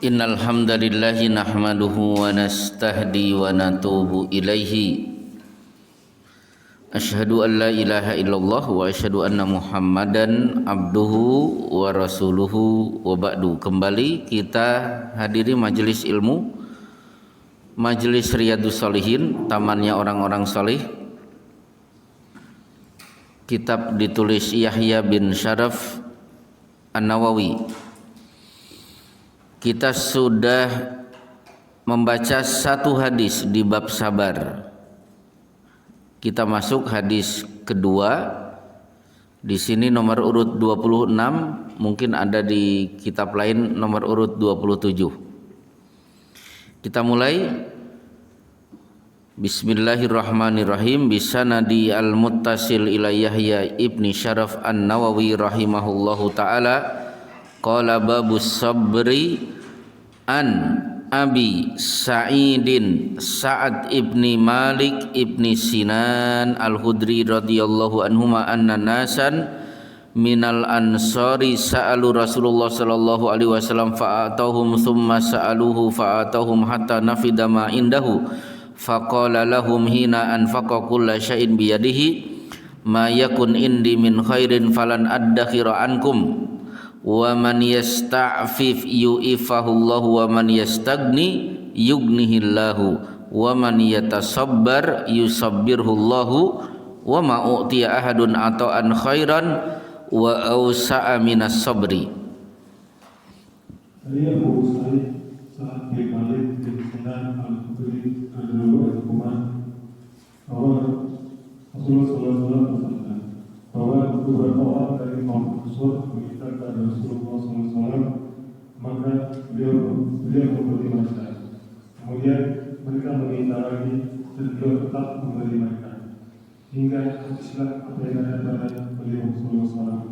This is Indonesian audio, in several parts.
Innal hamdalillahi nahmaduhu wa nastahdi wa natubu ilaihi. Asyhadu an la ilaha illallah wa asyhadu anna Muhammadan abduhu wa rasuluhu wa ba'du. Kembali kita hadiri majelis ilmu, majelis Riyadhus Shalihin, tamannya orang-orang saleh. Kitab ditulis Yahya bin Syaraf An-Nawawi. Kita sudah membaca satu hadis di bab sabar. Kita masuk hadis kedua. Di sini nomor urut 26, mungkin ada di kitab lain nomor urut 27. Kita mulai. Bismillahirrahmanirrahim. Bisanadi al-muttasil ila Yahya ibni Syaraf An-Nawawi rahimahullahu ta'ala. Qala babus sabri an Abi Sa'idin Sa'ad ibni Malik ibni Sinan al-Hudri radhiyallahu anhuma anna nasan minal ansari sa'alu Rasulullah sallallahu alaihi wasallam fa'atahum thumma sa'aluhu fa'atahum hatta nafida ma indahu faqala lahum hina anfaqa kulla syai'in biyadihi ma yakun indi min khairin falan addakhira ankum wa man yasta'fif yu'ifahullahu wa man yastagni yughnihillahu wa man yatasabbar yusabbirhullahu wa ma u'tiya ahadun ata'an khairan wa awsa'a minas sabri. Abu Sa'id Sa'ad bin Malik bin Sinan al-Hudri radhiyallahu anhu bahwa Rasulullah SAW bersabda bahwa beberapa orang dari kaum tersebut meminta kepada Rasulullah SAW, maka beliau memberi mereka. Kemudian mereka meminta lagi dan beliau tetap memberi mereka. Hingga habislah apa yang ada pada beliau Rasulullah SAW.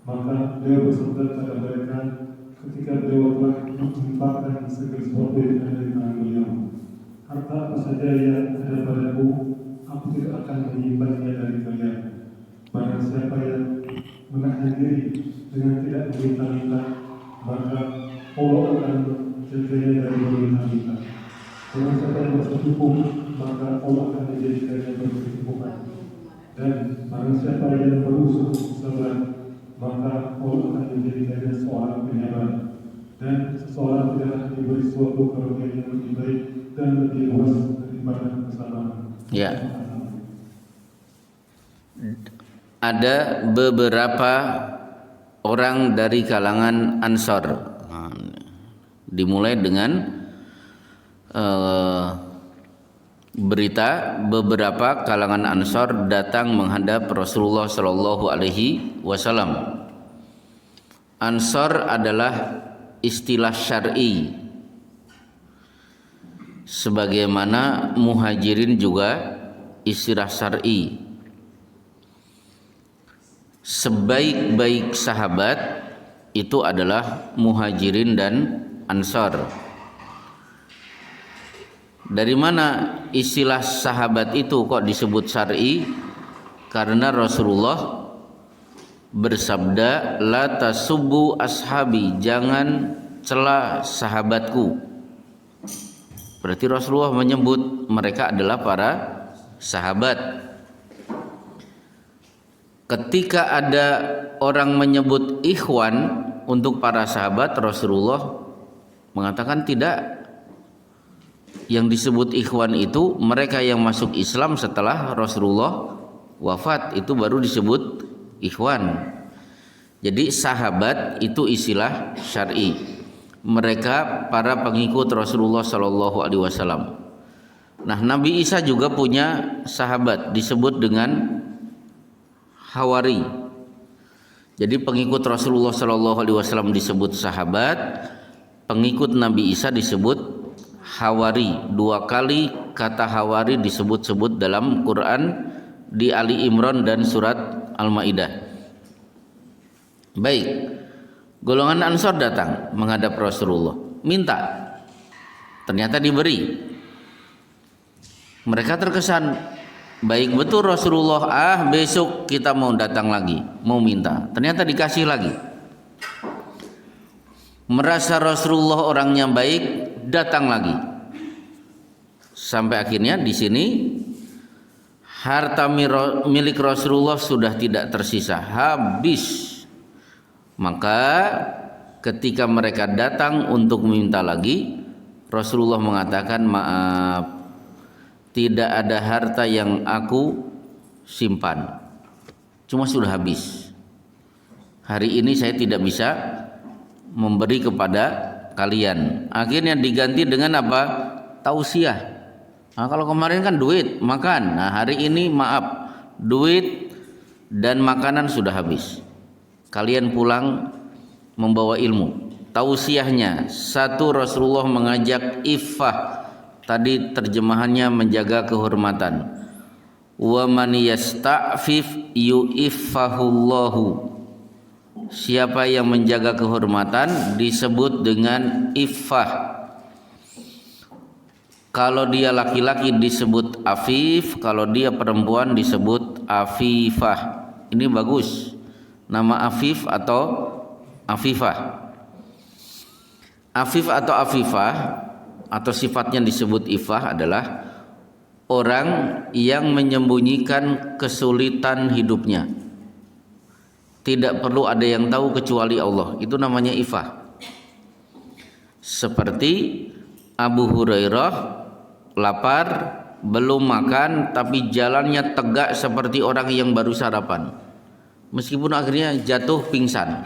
Maka beliau bersabda kepada mereka ketika beliau telah menyimpahkan segala sesuatu yang ada di tangan beliau. Harta apa saja yang ada padaku, aku tidak akan menyimpannya dari kalian. Barang siapa yang menahan diri dengan tidak meminta-minta, maka Allah akan menjaganya dari meminta-minta. Barang siapa yang bersyukur, maka Allah akan menjadikannya berkecukupan. Dan barang siapa yang berusaha sabar, maka Allah akan menjadikannya seorang penyabar. Dan seseorang tidaklah diberi suatu karunia yang lebih baik dan lebih luas daripada kesabaran. Ya. Ada beberapa orang dari kalangan Ansor. Dimulai dengan berita beberapa kalangan Ansor datang menghadap Rasulullah Shallallahu Alaihi Wasallam. Ansor adalah istilah syar'i, sebagaimana muhajirin juga istilah syar'i. Sebaik-baik sahabat itu adalah muhajirin dan ansor. Dari mana istilah sahabat itu kok disebut syar'i? Karena Rasulullah bersabda, la tasubbu ashabi, jangan cela sahabatku. Berarti Rasulullah menyebut mereka adalah para sahabat. Ketika ada orang menyebut ikhwan untuk para sahabat, Rasulullah mengatakan tidak. Yang disebut ikhwan itu mereka yang masuk Islam setelah Rasulullah wafat, itu baru disebut ikhwan. Jadi sahabat itu istilah syar'i. Mereka para pengikut Rasulullah Sallallahu Alaihi Wasallam. Nah, Nabi Isa juga punya sahabat disebut dengan Hawari. Jadi pengikut Rasulullah Sallallahu Alaihi Wasallam disebut sahabat, pengikut Nabi Isa disebut Hawari. Dua kali kata Hawari disebut-sebut dalam Quran di Ali Imran dan surat Al-Maidah. Baik, golongan Ansor datang menghadap Rasulullah, minta. Ternyata diberi. Mereka terkesan, baik betul Rasulullah, besok kita mau datang lagi, mau minta. Ternyata dikasih lagi. merasa Rasulullah orangnya baik, datang lagi. Sampai akhirnya di sini harta milik Rasulullah sudah tidak tersisa, habis. Maka ketika mereka datang untuk meminta lagi, Rasulullah mengatakan, maaf, tidak ada harta yang aku simpan, cuma sudah habis. Hari ini saya tidak bisa memberi kepada kalian. Akhirnya diganti dengan apa? Tausiah. Nah, kalau kemarin kan duit, makan. Nah, hari ini maaf, duit dan makanan sudah habis. Kalian pulang membawa ilmu. Tausiahnya, satu, Rasulullah mengajak iffah. Tadi terjemahannya menjaga kehormatan. Wa man yasta'fif yu'iffahullahu. Siapa yang menjaga kehormatan disebut dengan iffah. Kalau dia laki-laki disebut afif, kalau dia perempuan disebut afifah. Ini bagus. Nama afif atau afifah. Afif atau afifah atau sifatnya disebut ifah adalah orang yang menyembunyikan kesulitan hidupnya. Tidak perlu ada yang tahu kecuali Allah. Itu namanya ifah. Seperti Abu Hurairah lapar, belum makan, tapi jalannya tegak seperti orang yang baru sarapan. Meskipun akhirnya jatuh pingsan.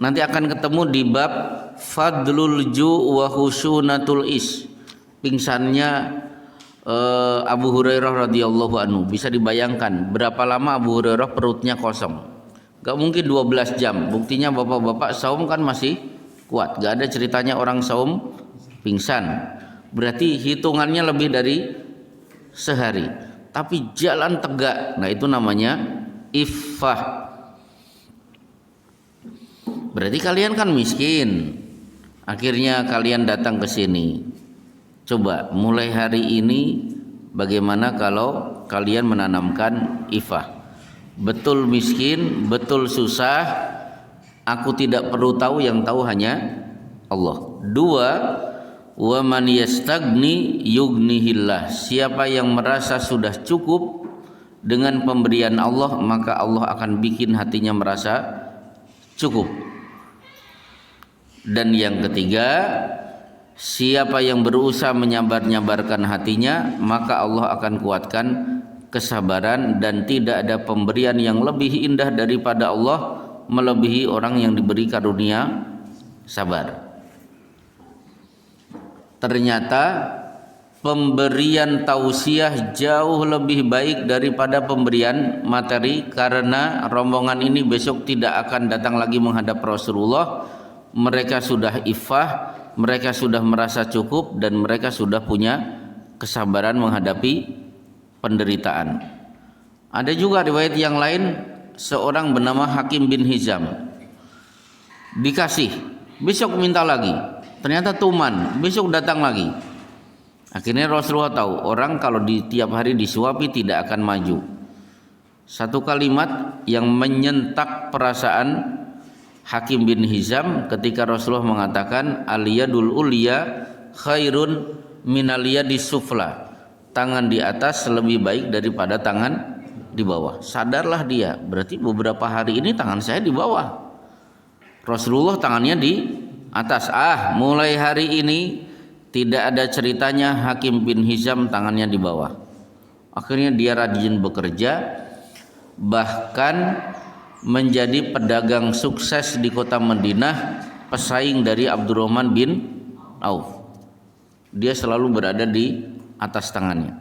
Nanti akan ketemu di bab fadlul ju' wa khusyunatul is. Pingsannya Abu Hurairah radhiyallahu anhu. Bisa dibayangkan berapa lama Abu Hurairah perutnya kosong. Gak mungkin 12 jam. Buktinya bapak-bapak saum kan masih kuat. Gak ada ceritanya orang saum pingsan. Berarti hitungannya lebih dari sehari. Tapi jalan tegak. Nah, itu namanya iffah. Berarti kalian kan miskin. Akhirnya kalian datang ke sini. Coba mulai hari ini bagaimana kalau kalian menanamkan iffah? Betul miskin, betul susah, aku tidak perlu tahu, yang tahu hanya Allah. Dua, wa man yastagni yughnihillah. Siapa yang merasa sudah cukup dengan pemberian Allah, maka Allah akan bikin hatinya merasa cukup. Dan yang ketiga, siapa yang berusaha menyabar-nyabarkan hatinya, maka Allah akan kuatkan kesabaran. Dan tidak ada pemberian yang lebih indah daripada Allah melebihi orang yang diberi karunia sabar. Ternyata pemberian tausiah jauh lebih baik daripada pemberian materi, karena rombongan ini besok tidak akan datang lagi menghadap Rasulullah. Mereka sudah iffah, mereka sudah merasa cukup, dan mereka sudah punya kesabaran menghadapi penderitaan. Ada juga riwayat yang lain, seorang bernama Hakim bin Hizam dikasih, besok minta lagi, ternyata tuman, besok datang lagi. Akhirnya Rasulullah tahu orang kalau di tiap hari disuapi tidak akan maju. Satu kalimat yang menyentak perasaan Hakim bin Hizam ketika Rasulullah mengatakan al-yadul ulya khairun minal yadis sufla. Tangan di atas lebih baik daripada tangan di bawah. Sadarlah dia, berarti beberapa hari ini tangan saya di bawah. Rasulullah tangannya di atas. Mulai hari ini tidak ada ceritanya Hakim bin Hizam tangannya di bawah. Akhirnya dia rajin bekerja, bahkan menjadi pedagang sukses di kota Madinah, pesaing dari Abdurrahman bin Auf. Dia selalu berada di atas tangannya.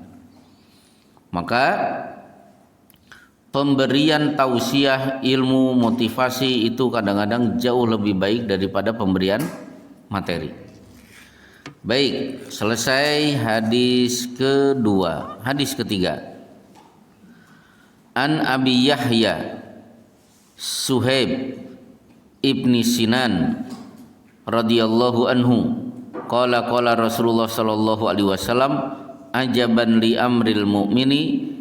Maka pemberian tausiah, ilmu, motivasi itu kadang-kadang jauh lebih baik daripada pemberian materi. Baik, selesai hadis kedua. Hadis ketiga. An Abi Yahya Suhaib ibni Sinan radhiyallahu anhu qala Rasulullah sallallahu alaihi wasallam ajaban li amril mu'mini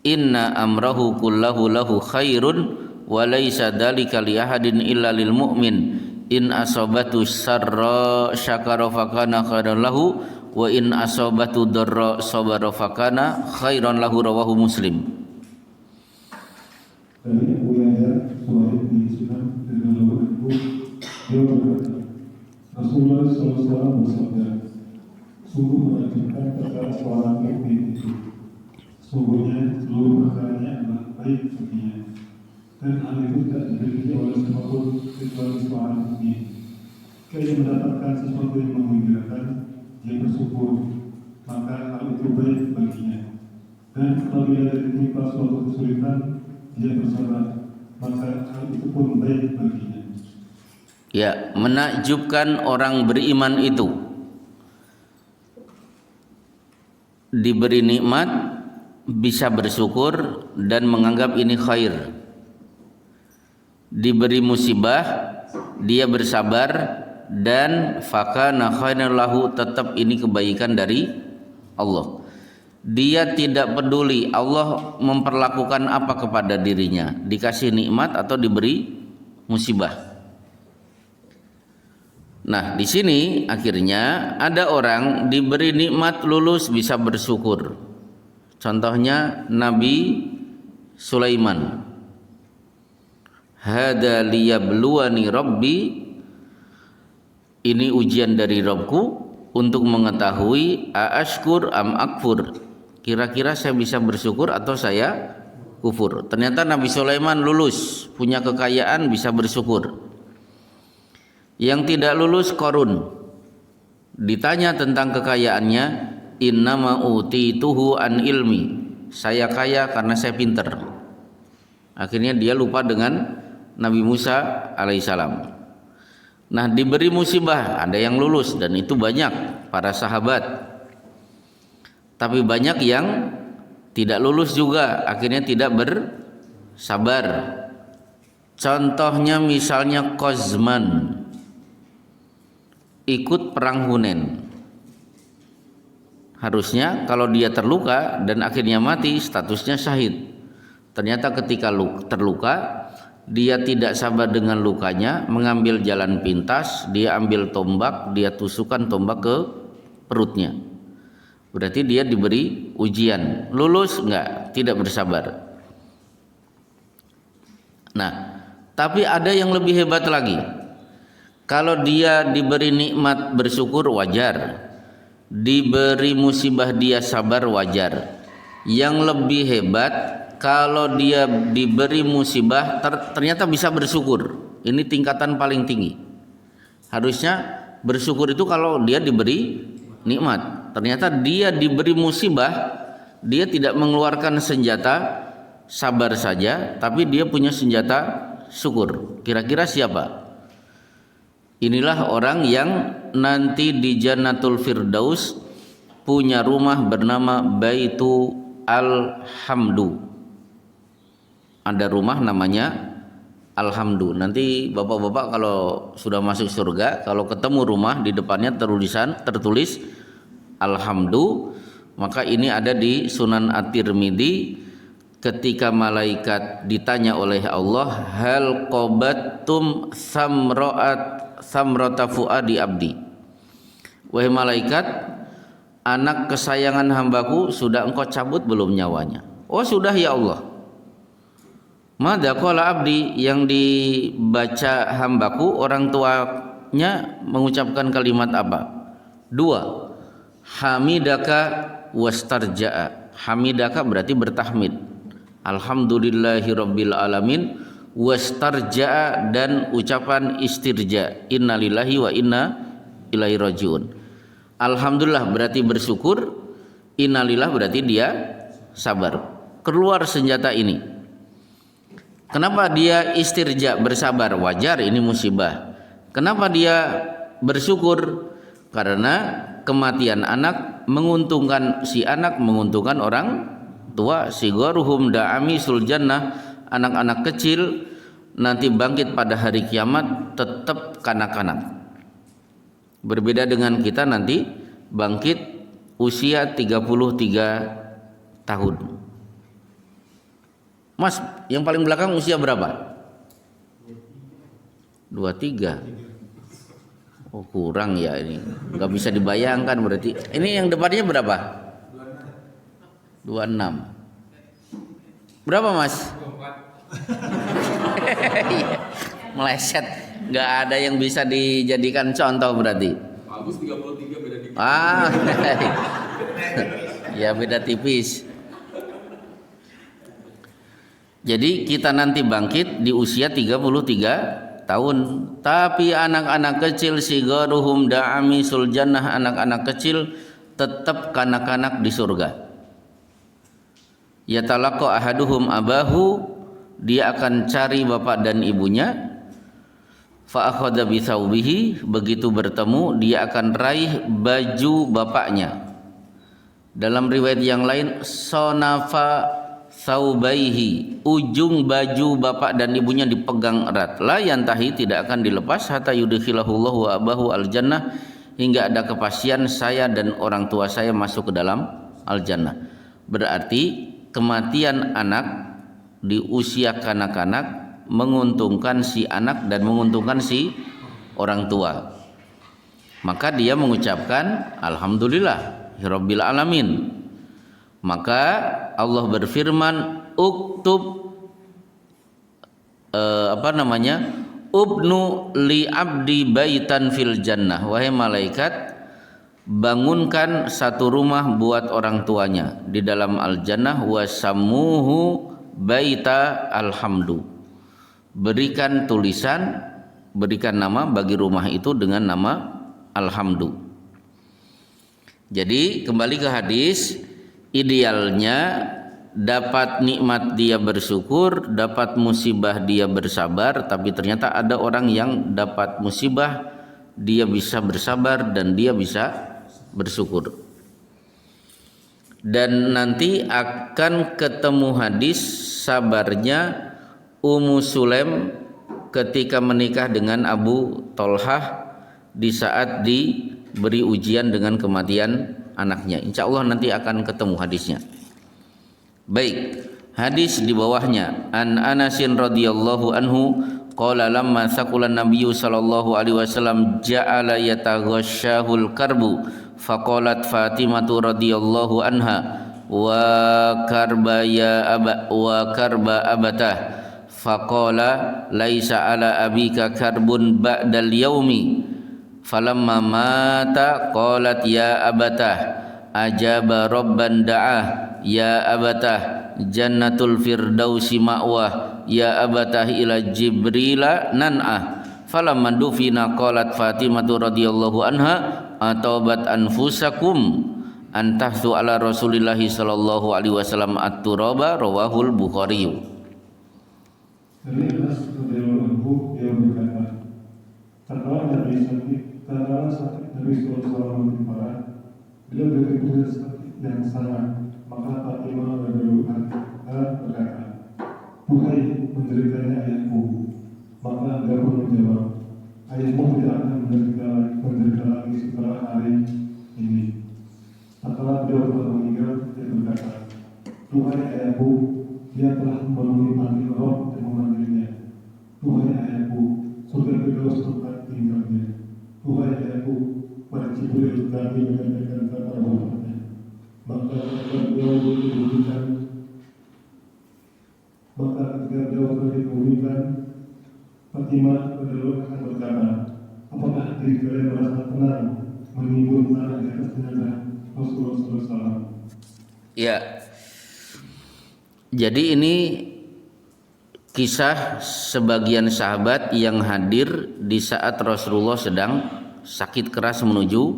inna amrahu kullahu lahu khairun wa laisa dzalika li ahadin illa lil mu'min in asabatu sarra syakara fakana khairan lahu wa in asabatu darra sabara fakana khairan lahu, rawahu Muslim. Dari Abu Yahya Suhaib bin Sinan radhiyallahu anhu, dia berkata, Rasulullah SAW bersabda, sungguh menakjubkan perkara seorang mukmin itu. Sungguhnya seluruh perkaranya adalah baik baginya, dan hal itu tidak dimiliki oleh siapapun kecuali seorang mukmin. Jika mendapatkan sesuatu yang menggembirakan, dia bersyukur, maka hal itu baik baginya. Dan apabila ditimpa suatu kesulitan, dia bersabar, maka hal itu pun baik baginya. Ya, menakjubkan orang beriman itu diberi nikmat bisa bersyukur dan menganggap ini khair. Diberi musibah dia bersabar dan fakana khairan lahu, tetap ini kebaikan dari Allah. Dia tidak peduli Allah memperlakukan apa kepada dirinya, dikasih nikmat atau diberi musibah. Nah, di sini akhirnya ada orang diberi nikmat lulus bisa bersyukur. Contohnya Nabi Sulaiman. Hada liyabluwani rabbi, ini ujian dari Rabbku untuk mengetahui aashkur am akfur, kira-kira saya bisa bersyukur atau saya kufur. Ternyata Nabi Sulaiman lulus, punya kekayaan, bisa bersyukur. Yang tidak lulus Qarun, ditanya tentang kekayaannya, innama utituhu an ilmi, saya kaya karena saya pinter. Akhirnya dia lupa dengan Nabi Musa alaihissalam. Nah, diberi musibah ada yang lulus, dan itu banyak para sahabat. Tapi banyak yang tidak lulus juga, akhirnya tidak bersabar. Contohnya misalnya Qazman, ikut perang Hunain. Harusnya kalau dia terluka dan akhirnya mati, statusnya syahid. Ternyata ketika terluka, dia tidak sabar dengan lukanya, mengambil jalan pintas, dia ambil tombak, dia tusukkan tombak ke perutnya. Berarti dia diberi ujian. Lulus enggak? Tidak bersabar. Nah, tapi ada yang lebih hebat lagi. Kalau dia diberi nikmat bersyukur wajar, diberi musibah dia sabar wajar. Yang lebih hebat kalau dia diberi musibah ternyata bisa bersyukur. Ini tingkatan paling tinggi. Harusnya bersyukur itu kalau dia diberi nikmat. Ternyata dia diberi musibah, dia tidak mengeluarkan senjata, sabar saja, tapi dia punya senjata syukur. Kira-kira siapa? Inilah orang yang nanti di Jannatul Firdaus punya rumah bernama Baitu Alhamdu. Ada rumah namanya Alhamdu. Nanti bapak-bapak kalau sudah masuk surga, kalau ketemu rumah di depannya tertulis Alhamdu, maka ini ada di Sunan At-Tirmidzi. Ketika malaikat ditanya oleh Allah, hal qabattum samrata fuadi abdi, wahai malaikat, anak kesayangan hambaku sudah engkau cabut belum nyawanya? Oh sudah ya Allah. Mada qala abdi, yang dibaca hambaku orang tuanya mengucapkan kalimat apa? Dua, hamidaka wastarja'a. Hamidaka berarti bertahmid, alhamdulillahirabbil alamin, wastarja'a dan ucapan istirja, innalillahi wa inna ilaihi rajiun. Alhamdulillah berarti bersyukur, innalillah berarti dia sabar. Keluar senjata ini. Kenapa dia istirja, bersabar? Wajar, ini musibah. Kenapa dia bersyukur? Karena kematian anak menguntungkan si anak, menguntungkan orang tua. Sigoruhum da'ami sul jannah, anak-anak kecil nanti bangkit pada hari kiamat tetap kanak-kanak. Berbeda dengan kita nanti bangkit usia 33 tahun. Mas, yang paling belakang usia berapa? 23. Oh, kurang ya ini. Nggak bisa dibayangkan berarti. Ini yang depannya berapa? 26. Berapa, Mas? Meleset. Nggak ada yang bisa dijadikan contoh berarti. Bagus 33 beda dikit. Ah. Ya beda tipis. Jadi kita nanti bangkit di usia 33 tahun, tapi anak-anak kecil sigaruhum da'amisul jannah, anak-anak kecil tetap kanak-kanak di surga. Yatalaqqa ahaduhum abahu, dia akan cari bapak dan ibunya. Fa akhadha bi thawbihi, begitu bertemu dia akan raih baju bapaknya. Dalam riwayat yang lain sonafa saubaihi, ujung baju bapak dan ibunya dipegang erat. La yantahi, tidak akan dilepas, hatta yudkhilahullahu wa abahu al-jannah, hingga ada kepastian saya dan orang tua saya masuk ke dalam al-jannah. Berarti kematian anak di usia kanak-kanak menguntungkan si anak dan menguntungkan si orang tua. Maka dia mengucapkan alhamdulillah rabbil alamin. Maka Allah berfirman, uktub ubnu li abdi baitan fil jannah, wahai malaikat, bangunkan satu rumah buat orang tuanya di dalam al jannah, wasamuhu baita alhamdu, berikan tulisan, berikan nama bagi rumah itu dengan nama alhamdu. Jadi kembali ke hadis, idealnya dapat nikmat dia bersyukur, dapat musibah dia bersabar. Tapi ternyata ada orang yang dapat musibah dia bisa bersabar dan dia bisa bersyukur. Dan nanti akan ketemu hadis sabarnya Ummu Sulaim ketika menikah dengan Abu Tolhah di saat diberi ujian dengan kematian anaknya. Insya Allah nanti akan ketemu hadisnya. Baik, hadis di bawahnya. An Anasin radhiyallahu anhu qala lamma saqulan nabiyyu sallallahu alaihi wasallam ja'ala yataghashshahul karbu faqalat Fatimatu radhiyallahu anha wa karba abatah faqala laisa ala abika karbun ba'dal yaumi falamma mata qalat ya abatah ajaba rabban da'ah ya abatah jannatul firdausi ma'wah ya abatah ila jibrila nan'ah falamma dufina qalat Fatimatu radhiyallahu anha atabat anfusakum antahsu ala rasulillahi sallallahu alaihi wasallam at-turaba, rawahul Bukhari. Dari Anas radhiyallahu anhu, dia berkata, tatkala sakit Nabi SAW parah, beliau berkata sakit yang sangat, maka Fatimah radhiyallahu anha berkata, "Wahai menderitanya ayahku," maka dia pun menjawab, "Ayahmu tidak akan menderita lagi setelah hari ini." Setelah beliau telah meninggal, dia berkata, "Tuhai ayahku, dia telah memenuhi panggil roh dan memanggilnya. Tuhai ayahku, surga Firdaus tempat tinggalnya. Tuhai ayahku, pada Jibril kami menyampaikan kabar wafatnya." Maka ketika beliau telah dikebumikan, Fatimah radhiyallahu anha berkata, "Apakah diri kalian merasa tenang menimbun tanah di atas jenazah Rasulullah SAW?" Ya. Jadi ini kisah sebagian sahabat yang hadir di saat Rasulullah sedang sakit keras menuju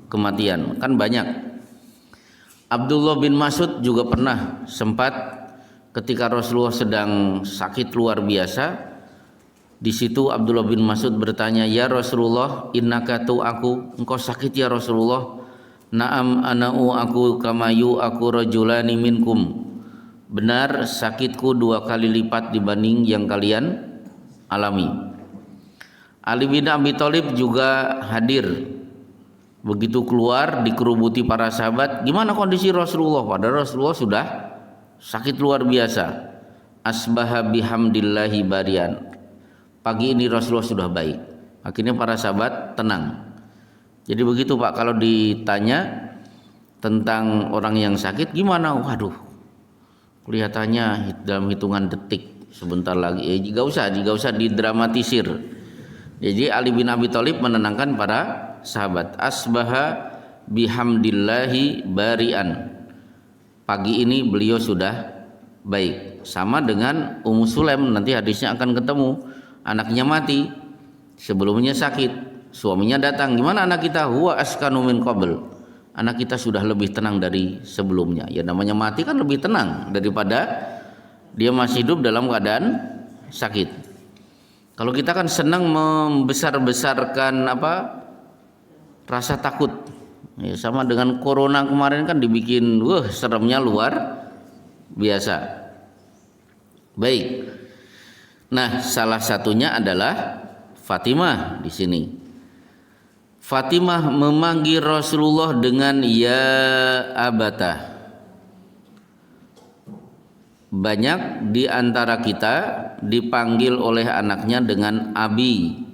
kematian. Kan banyak. Abdullah bin Mas'ud juga pernah sempat ketika Rasulullah sedang sakit luar biasa. Di situ Abdullah bin Mas'ud bertanya, "Ya Rasulullah, innaka aku, engkau sakit ya Rasulullah?" "Na'am ana'u aku kamayu aku rajulani minkum." Benar, sakitku 2 kali lipat dibanding yang kalian alami. Ali bin Abi Thalib juga hadir. Begitu keluar dikerubuti para sahabat, "Gimana kondisi Rasulullah?" Padahal Rasulullah sudah sakit luar biasa. "Asbaha bihamdillahi barian." Pagi ini Rasulullah sudah baik. Akhirnya para sahabat tenang. Jadi begitu Pak, kalau ditanya tentang orang yang sakit gimana? Waduh, kelihatannya dalam hitungan detik, sebentar lagi. Gak usah didramatisir. Jadi Ali bin Abi Thalib menenangkan para sahabat. Asbaha bihamdillahi barian. Pagi ini beliau sudah baik. Sama dengan Ummu Sulaim, nanti hadisnya akan ketemu. Anaknya mati, sebelumnya sakit, suaminya datang, gimana anak kita? Huwa askanu min qabl. Anak kita sudah lebih tenang dari sebelumnya. Ya namanya mati kan lebih tenang daripada dia masih hidup dalam keadaan sakit. Kalau kita kan senang membesar-besarkan rasa takut. Ya, sama dengan corona kemarin kan dibikin seremnya luar biasa. Baik. Nah, salah satunya adalah Fatimah di sini. Fatimah memanggil Rasulullah dengan ya abata. Banyak di antara kita dipanggil oleh anaknya dengan abi.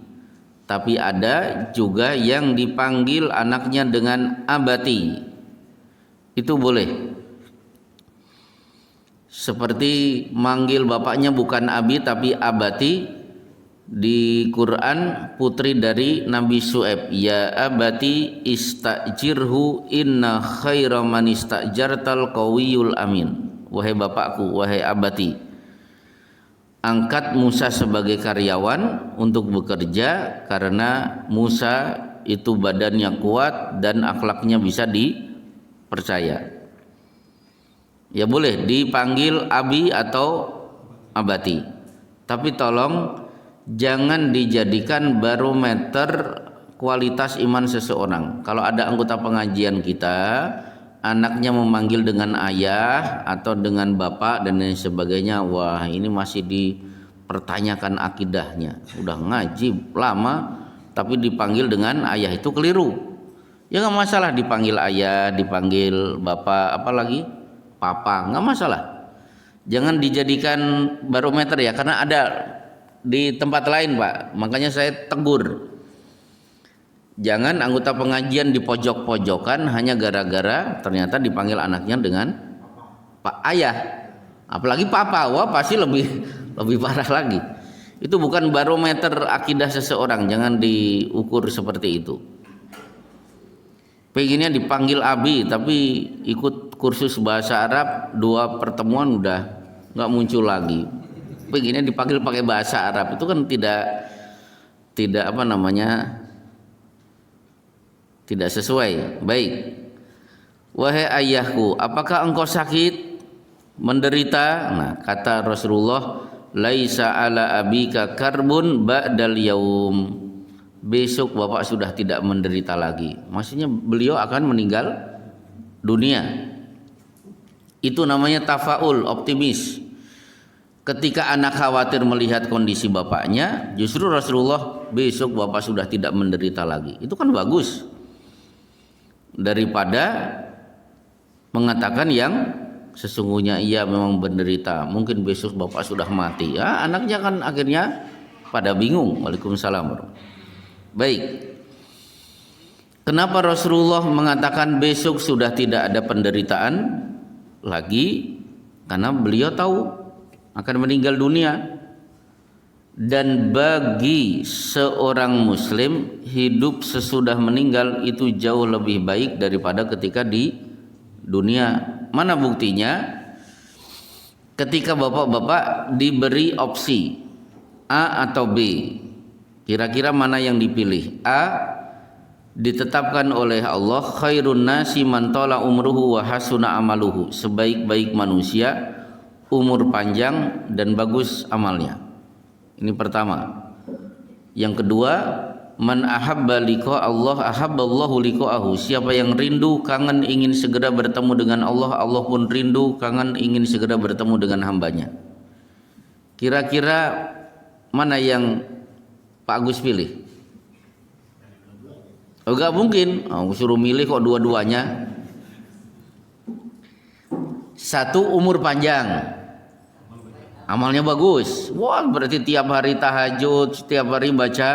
Tapi ada juga yang dipanggil anaknya dengan abati. Itu boleh. Seperti manggil bapaknya bukan abi tapi abati. Di Quran putri dari Nabi Syuaib, ya abati istajirhu inna khaira man istajartal qawiyul amin. Wahai bapakku, wahai abati, angkat Musa sebagai karyawan untuk bekerja karena Musa itu badannya kuat dan akhlaknya bisa dipercaya. Ya boleh dipanggil abi atau abati, tapi tolong jangan dijadikan barometer kualitas iman seseorang. Kalau ada anggota pengajian kita, anaknya memanggil dengan ayah atau dengan bapak dan lain sebagainya, wah ini masih dipertanyakan akidahnya. Udah ngaji lama tapi dipanggil dengan ayah, itu keliru. Ya nggak masalah dipanggil ayah, dipanggil bapak, apalagi papa, nggak masalah. Jangan dijadikan barometer ya, karena ada di tempat lain Pak, makanya saya tegur. Jangan anggota pengajian di pojok-pojokan hanya gara-gara ternyata dipanggil anaknya dengan Pak Ayah, apalagi Papa, wah pasti lebih parah lagi. Itu bukan barometer akidah seseorang, jangan diukur seperti itu. Pengennya dipanggil Abi tapi ikut kursus bahasa Arab 2 pertemuan udah nggak muncul lagi. Pengennya dipanggil pakai bahasa Arab, itu kan tidak tidak sesuai. Baik. Wahai ayahku, apakah engkau sakit, menderita? Nah, kata Rasulullah, laisa ala abika karbun ba'dal yaum. Besok bapak sudah tidak menderita lagi. Maksudnya beliau akan meninggal dunia. Itu namanya tafaul, optimis. Ketika anak khawatir melihat kondisi bapaknya, justru Rasulullah, besok bapak sudah tidak menderita lagi. Itu kan bagus. Daripada mengatakan yang sesungguhnya ia memang menderita, mungkin besok bapak sudah mati. Ya, anaknya kan akhirnya pada bingung. Waalaikumsalam. Baik. Kenapa Rasulullah mengatakan besok sudah tidak ada penderitaan lagi? Karena beliau tahu akan meninggal dunia. Dan bagi seorang muslim, hidup sesudah meninggal itu jauh lebih baik daripada ketika di dunia. Mana buktinya? Ketika bapak-bapak diberi opsi A atau B, kira-kira mana yang dipilih? A, ditetapkan oleh Allah khairun nasi man tala umruhu wa hasuna amaluhu, sebaik-baik manusia, umur panjang dan bagus amalnya. Ini pertama. Yang kedua, man ahabba liqa Allah ahabballahu liqa'ahu. Siapa yang rindu, kangen, ingin segera bertemu dengan Allah, Allah pun rindu, kangen, ingin segera bertemu dengan hambanya. Kira-kira mana yang Pak Agus pilih? Oh, enggak mungkin. Suruh milih kok dua-duanya. Satu, umur panjang, amalnya bagus. Wah, berarti tiap hari tahajud, setiap hari baca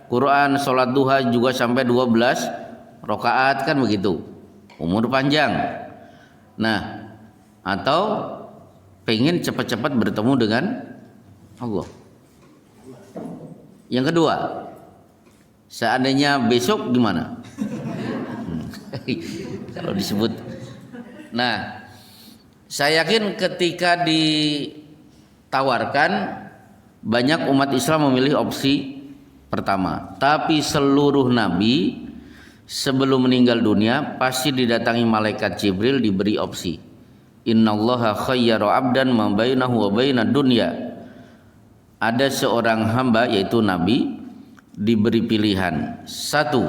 Quran, sholat duha juga sampai 12 rakaat kan begitu. Umur panjang. Nah, atau pengen cepat-cepat bertemu dengan Allah. Yang kedua, seandainya besok gimana? Kalau disebut. Nah, saya yakin ketika ditawarkan, banyak umat Islam memilih opsi pertama. Tapi seluruh nabi sebelum meninggal dunia pasti didatangi malaikat Jibril diberi opsi. Innallaha khayyara 'abdan ma bainahu wa bainad dunya. Ada seorang hamba yaitu nabi diberi pilihan. Satu,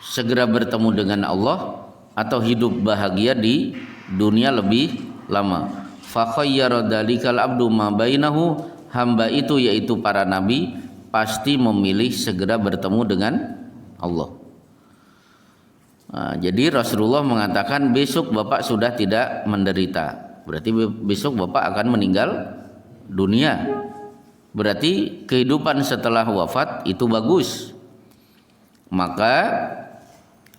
segera bertemu dengan Allah atau hidup bahagia di dunia lebih lama. Fa khayyara dalikal 'abdu ma bainahu. Hamba itu yaitu para nabi pasti memilih segera bertemu dengan Allah. Nah, jadi Rasulullah mengatakan besok Bapak sudah tidak menderita. Berarti besok Bapak akan meninggal dunia. Berarti kehidupan setelah wafat itu bagus. Maka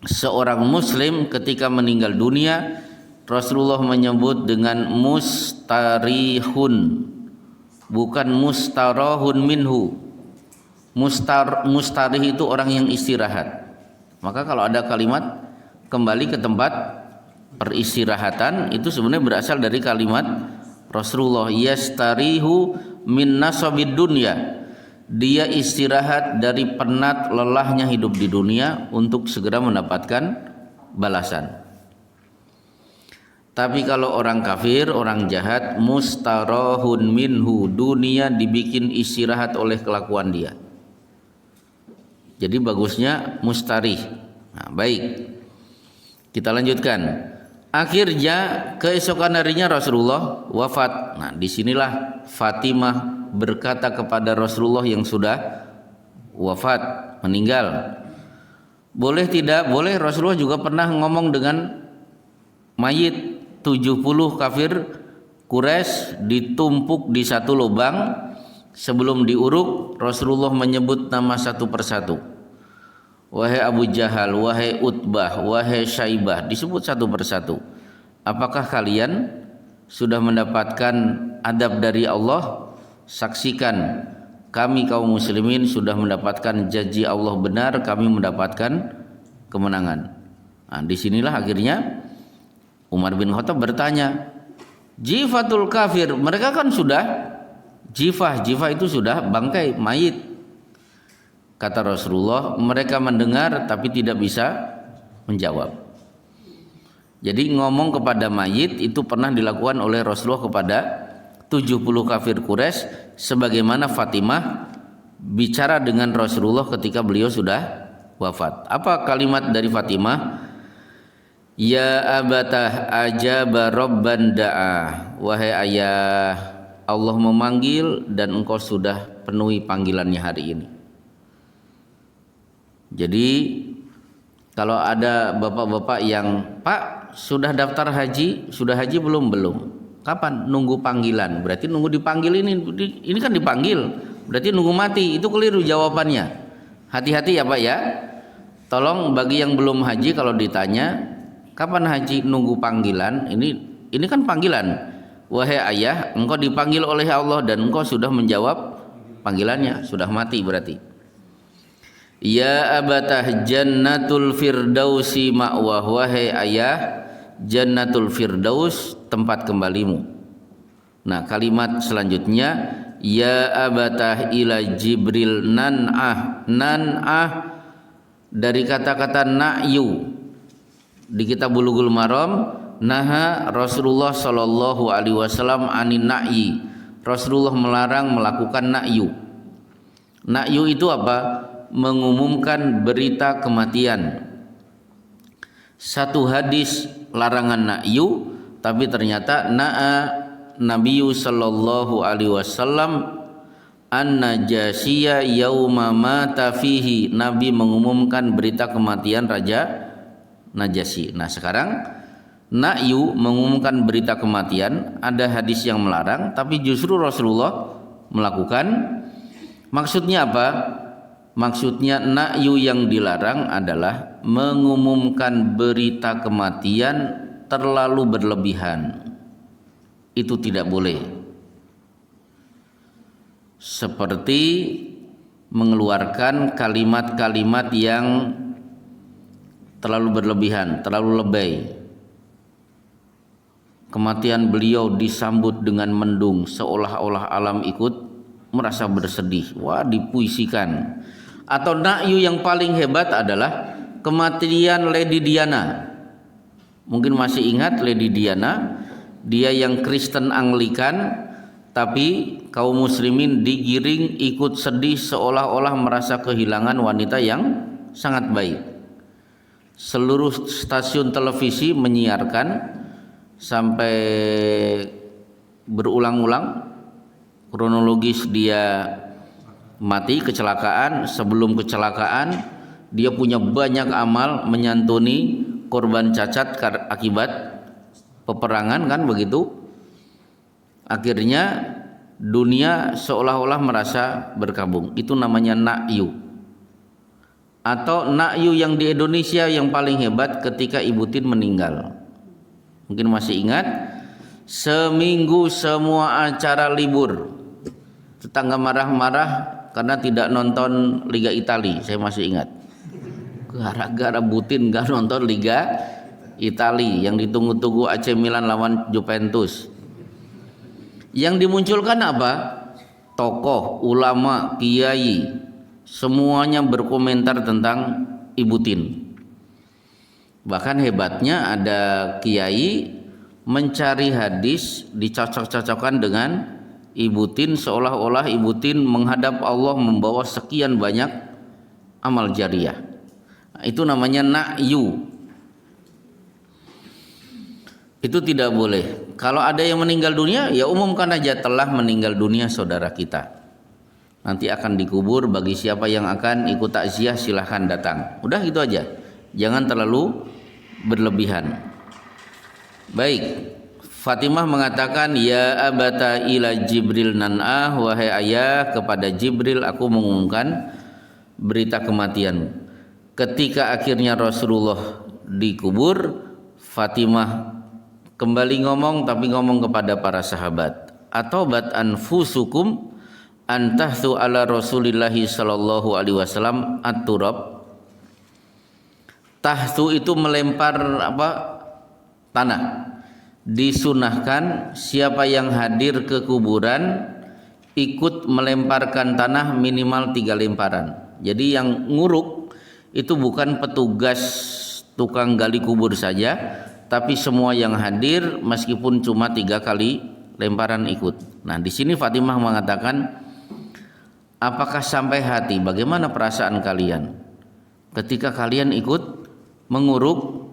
seorang muslim ketika meninggal dunia, Rasulullah menyebut dengan mustarihun, bukan mustarahun minhu. Mustarih itu orang yang istirahat. Maka kalau ada kalimat kembali ke tempat peristirahatan, itu sebenarnya berasal dari kalimat Rasulullah, yastarihu min nasabid dunya. Dia istirahat dari penat lelahnya hidup di dunia untuk segera mendapatkan balasan. Tapi kalau orang kafir, orang jahat, mustarahun minhu, dunia dibikin istirahat oleh kelakuan dia. Jadi bagusnya mustarih. Nah, baik. Kita lanjutkan. Akhirnya keesokan harinya Rasulullah wafat. Nah, disinilah Fatimah berkata kepada Rasulullah yang sudah wafat, meninggal. Boleh tidak? Boleh. Rasulullah juga pernah ngomong dengan mayit. 70 kafir Quraisy ditumpuk di satu lubang. Sebelum diuruk, Rasulullah menyebut nama satu persatu. Wahai Abu Jahal, wahai Utbah, wahai Syaibah, disebut satu persatu. Apakah kalian sudah mendapatkan adab dari Allah? Saksikan, kami kaum muslimin sudah mendapatkan janji Allah benar, kami mendapatkan kemenangan. Nah, disinilah akhirnya Umar bin Khattab bertanya, jifatul kafir, mereka kan sudah jifah itu sudah bangkai mayit. Kata Rasulullah, mereka mendengar tapi tidak bisa menjawab. Jadi ngomong kepada mayit itu pernah dilakukan oleh Rasulullah kepada 70 kafir Quraisy, sebagaimana Fatimah bicara dengan Rasulullah ketika beliau sudah wafat. Apa kalimat dari Fatimah? Ya abatah ajaba rabban da'a. Wahai ayah, Allah memanggil dan engkau sudah penuhi panggilannya hari ini. Jadi kalau ada bapak-bapak yang, Pak sudah daftar haji, sudah haji belum? Belum. Kapan? Nunggu panggilan. Berarti nunggu dipanggil ini kan dipanggil. Berarti nunggu mati. Itu keliru jawabannya. Hati-hati ya Pak ya. Tolong bagi yang belum haji kalau ditanya, kapan haji? Nunggu panggilan. Ini kan panggilan. Wahai ayah, engkau dipanggil oleh Allah dan engkau sudah menjawab panggilannya, sudah mati berarti. Ya abatah jannatul firdausi ma'wah. Wahai ayah, jannatul firdaus tempat kembalimu. Nah, kalimat selanjutnya, ya abatah ila Jibril nan'ah. Nan'ah dari kata-kata na'yu. Di kitab Bulughul Maram, naha Rasulullah sallallahu alaihi wasallam anin na'yi. Rasulullah melarang melakukan na'yu. Na'yu itu apa? Mengumumkan berita kematian. Satu hadis larangan na'yu, tapi ternyata na'a Nabiyu sallallahu alaihi wasallam an-Najasyiya yauma mata fihi. Nabi mengumumkan berita kematian Raja Najasyi. Nah, sekarang na'yu mengumumkan berita kematian, ada hadis yang melarang tapi justru Rasulullah melakukan. Maksudnya apa? Maksudnya na'yu yang dilarang adalah mengumumkan berita kematian terlalu berlebihan. Itu tidak boleh. Seperti mengeluarkan kalimat-kalimat yang terlalu berlebihan, terlalu lebay. Kematian beliau disambut dengan mendung, seolah-olah alam ikut merasa bersedih. Wah, dipuisikan. Atau na'yu yang paling hebat adalah kematian Lady Diana. Mungkin masih ingat Lady Diana, dia yang Kristen Anglikan, tapi kaum muslimin digiring ikut sedih seolah-olah merasa kehilangan wanita yang sangat baik. Seluruh stasiun televisi menyiarkan sampai berulang-ulang kronologis dia mati, kecelakaan, sebelum kecelakaan dia punya banyak amal menyantuni korban cacat akibat peperangan, kan begitu. Akhirnya dunia seolah-olah merasa berkabung. Itu namanya na'yu. Atau na'yu yang di Indonesia yang paling hebat ketika Ibu Tin meninggal. Mungkin masih ingat, seminggu semua acara libur. Tetangga marah-marah karena tidak nonton Liga Italia. Saya masih ingat. Gara-gara Bu Tin gak nonton Liga Italia yang ditunggu-tunggu AC Milan lawan Juventus. Yang dimunculkan apa? Tokoh, ulama, kiai, semuanya berkomentar tentang Ibu Tin. Bahkan hebatnya ada kiai mencari hadis dicocok-cocokkan dengan Ibu Tin, seolah-olah Ibu Tin menghadap Allah membawa sekian banyak amal jariah. Nah, itu namanya na'yu. Itu tidak boleh. Kalau ada yang meninggal dunia, ya umumkan aja telah meninggal dunia saudara kita. Nanti akan dikubur, bagi siapa yang akan ikut takziah silahkan datang. Udah gitu aja. Jangan terlalu berlebihan. Baik. Fatimah mengatakan, ya abata ila Jibril nan'ah, wahai ayah, kepada Jibril aku mengumumkan berita kematian. Ketika akhirnya Rasulullah dikubur, Fatimah kembali ngomong, tapi ngomong kepada para sahabat, atobat anfusukum antahtu ala Rasulillahi sallallahu alaihi wasallam at-turab. Tahtu itu melempar tanah. Disunahkan siapa yang hadir ke kuburan ikut melemparkan tanah minimal 3 lemparan. Jadi yang nguruk itu bukan petugas tukang gali kubur saja, tapi semua yang hadir meskipun cuma 3 kali lemparan ikut. Nah, di sini Fatimah mengatakan, apakah sampai hati, bagaimana perasaan kalian ketika kalian ikut menguruk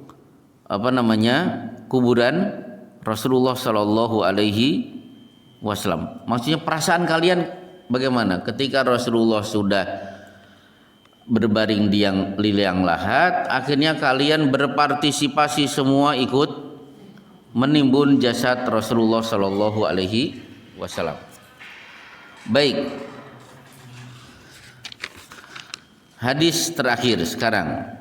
kuburan Rasulullah Shallallahu Alaihi Wasallam? Maksudnya perasaan kalian bagaimana ketika Rasulullah sudah berbaring di liang lahat, akhirnya kalian berpartisipasi semua ikut menimbun jasad Rasulullah Shallallahu Alaihi Wasallam. Baik, hadis terakhir sekarang.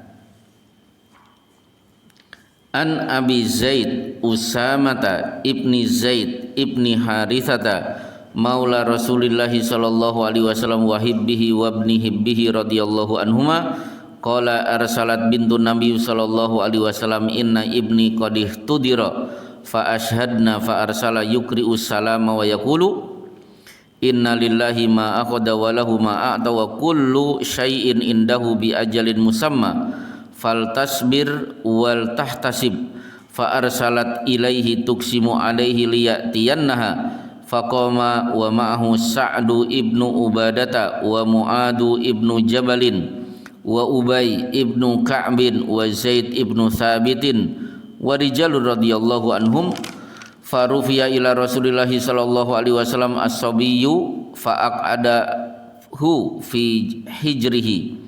An Abi Zaid Usamata ibni Zaid ibni Harithata maula Rasulillahi sallallahu alaihi wasallam wa hibbihi wa ibni hibbihi radhiyallahu anhuma qala arsalat bintu Nabi sallallahu alaihi wasallam inna ibni qad ihtudira fa ashhadna fa arsala yukri'us salama wa yaqulu inna lillahi ma akhadha wa lahu ma a'ta wa kullu syai'in indahu bi ajalin musamma faltasbir wal tahtasib fa arsalat ilaihi tuksimu alaihi liyatiyannaha faqama wa ma'ahu Sa'du ibnu Ubadata wa Mu'adu ibnu Jabalin wa Ubay ibnu Ka'bin wa Zaid ibnu Thabitin wa rijalur radhiyallahu anhum farufiya ila Rasulillahi sallallahu alaihi wasallam as-sabiyyu fa'aqadahu fi hijrihi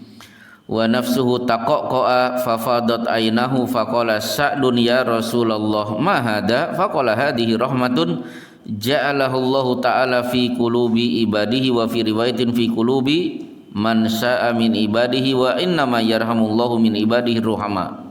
wa nafsuhu taqaqqa'a fafadat ainahu faqala Sa'dun ya Rasulullah ma hada faqala hadhihi rahmatun ja'alahu Allah ta'ala fi qulubi ibadihi wa fi riwayatin fi qulubi man syaa min ibadihi wa innama yarhamullahu min ibadihi ruhama.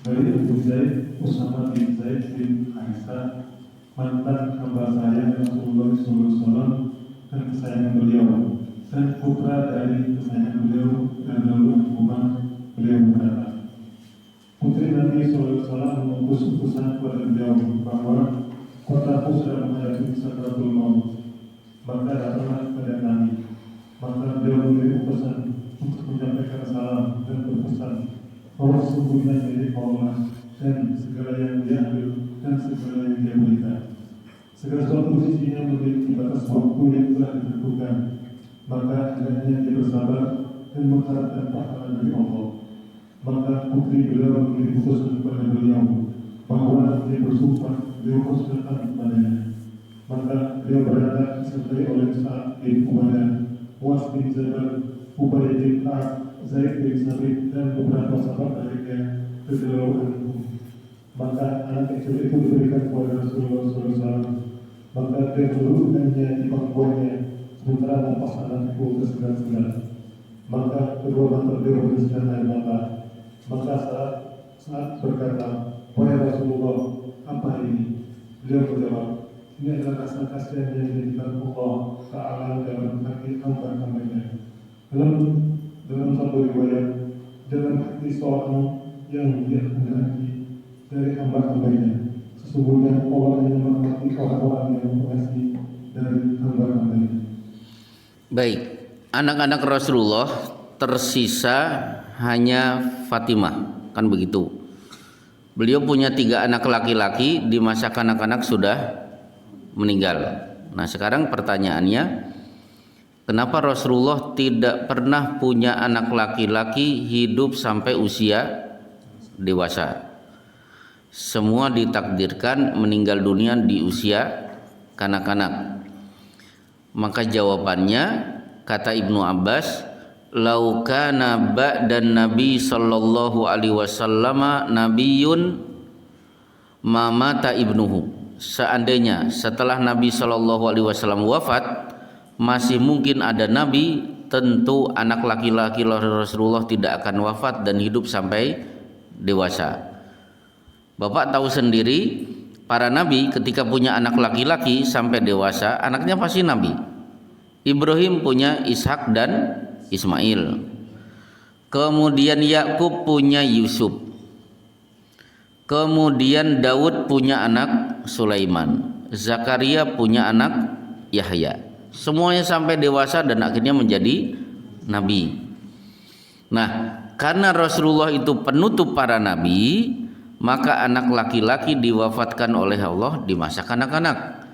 Dari Abu Zaid Usama bin Zaid bin Aisyah, mantan hamba saya Rasulullah SAW dan kesayangan beliau, dan putra dari kesayangan beliau dan lalu Umar, beliau berkata, putri Nabi SAW mengutus utusan kepada beliau bahwa putraku sudah menghadapi sakratul maut, maka datanglah kepada kami. Maka beliau memberi utusan untuk menyampaikan salam dan berpesan bahwa sesungguhnya milik Allah dan segala yang dia ambil dan segala yang dia berikan. Segala sesuatu sisinya memiliki batas waktu yang telah ditentukan, maka hendaknya dia bersabar dan mengharapkan pahala dari Allah. Maka putri beliau memberi utusan kepada beliau bahwa dia bersumpah beliau harus datang kepadanya. Maka beliau berada disertai oleh Sa'ad bin Ubadah, Was bin Jabal, Ubay bin Ka'ab, Zaid bin Sabit dan beberapa sahabat lainnya radhiyallahu anhum. Maka anak kecil itu diberikan kepada Rasulullah SAW. Maka dia menurunkannya di pangkuannya, sementara napas anak itu tersegar-segar. Maka kedua mata beliau berisikan air mata. Maka saat berkata, wahai Rasulullah, apa ini? Beliau menjawab, ini adalah rasa kasihan yang dijadikan Allah Ta'ala dalam hati hamba-hambanya. Dalam satu riwayat, dalam hati seorang yang dia kehendaki dari hamba-hambanya. Sesungguhnya Allah yang merahmati orang-orang yang pengasih dari hamba-hambanya. Baik, anak-anak Rasulullah tersisa hanya Fatimah, kan begitu. Beliau punya 3 anak laki-laki, di masa kanak-kanak sudah meninggal. Nah sekarang pertanyaannya, kenapa Rasulullah tidak pernah punya anak laki-laki hidup sampai usia dewasa? Semua ditakdirkan meninggal dunia di usia kanak-kanak. Maka jawabannya, kata Ibnu Abbas, lau kana ba'dan Nabi sallallahu alaihi wasallam nabiyyun ma mata ibnuhu. Seandainya setelah Nabi sallallahu alaihi wasallam wafat masih mungkin ada nabi, tentu anak laki-laki Rasulullah tidak akan wafat dan hidup sampai dewasa. Bapak tahu sendiri, para nabi ketika punya anak laki-laki sampai dewasa, anaknya pasti nabi. Ibrahim punya Ishak dan Ismail. Kemudian Yakub punya Yusuf. Kemudian Daud punya anak Sulaiman. Zakaria punya anak Yahya. Semuanya sampai dewasa dan akhirnya menjadi nabi. Nah, karena Rasulullah itu penutup para nabi, maka anak laki-laki diwafatkan oleh Allah di masa kanak-kanak.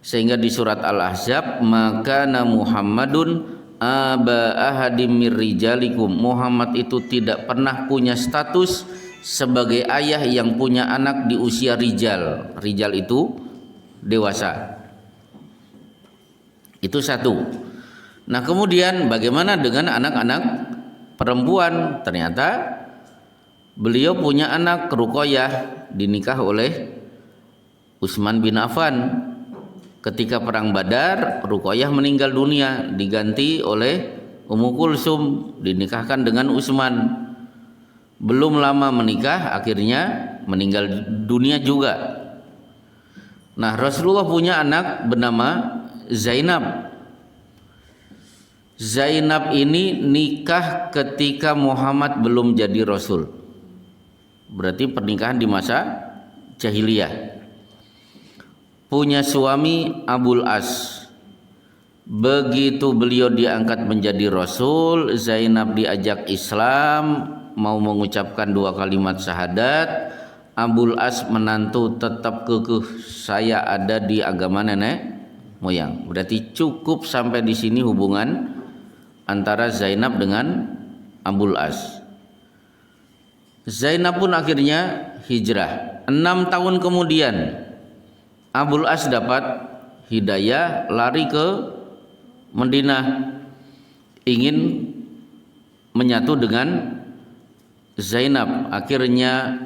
Sehingga di surat Al-Ahzab, maka Muhammadun aba ahadim mir rijalikum, Muhammad itu tidak pernah punya status sebagai ayah yang punya anak di usia rijal. Rijal itu dewasa. Itu satu. Nah kemudian bagaimana dengan anak-anak perempuan? Ternyata beliau punya anak Ruqayyah, dinikah oleh Utsman bin Affan. Ketika perang Badar, Ruqayyah meninggal dunia, diganti oleh Ummu Kulsum, dinikahkan dengan Utsman. Belum lama menikah, akhirnya meninggal dunia juga. Nah, Rasulullah punya anak bernama Zainab. Zainab ini nikah ketika Muhammad belum jadi Rasul. Berarti pernikahan di masa jahiliyah. Punya suami Abul As. Begitu beliau diangkat menjadi Rasul, Zainab diajak Islam, mau mengucapkan 2 kalimat syahadat. Abul As menantu tetap kekeh, saya ada di agama nenek moyang. Berarti cukup sampai di sini hubungan antara Zainab dengan Abul As. Zainab pun akhirnya hijrah. 6 tahun kemudian Abul As dapat hidayah, lari ke Madinah, ingin menyatu dengan Zainab. Akhirnya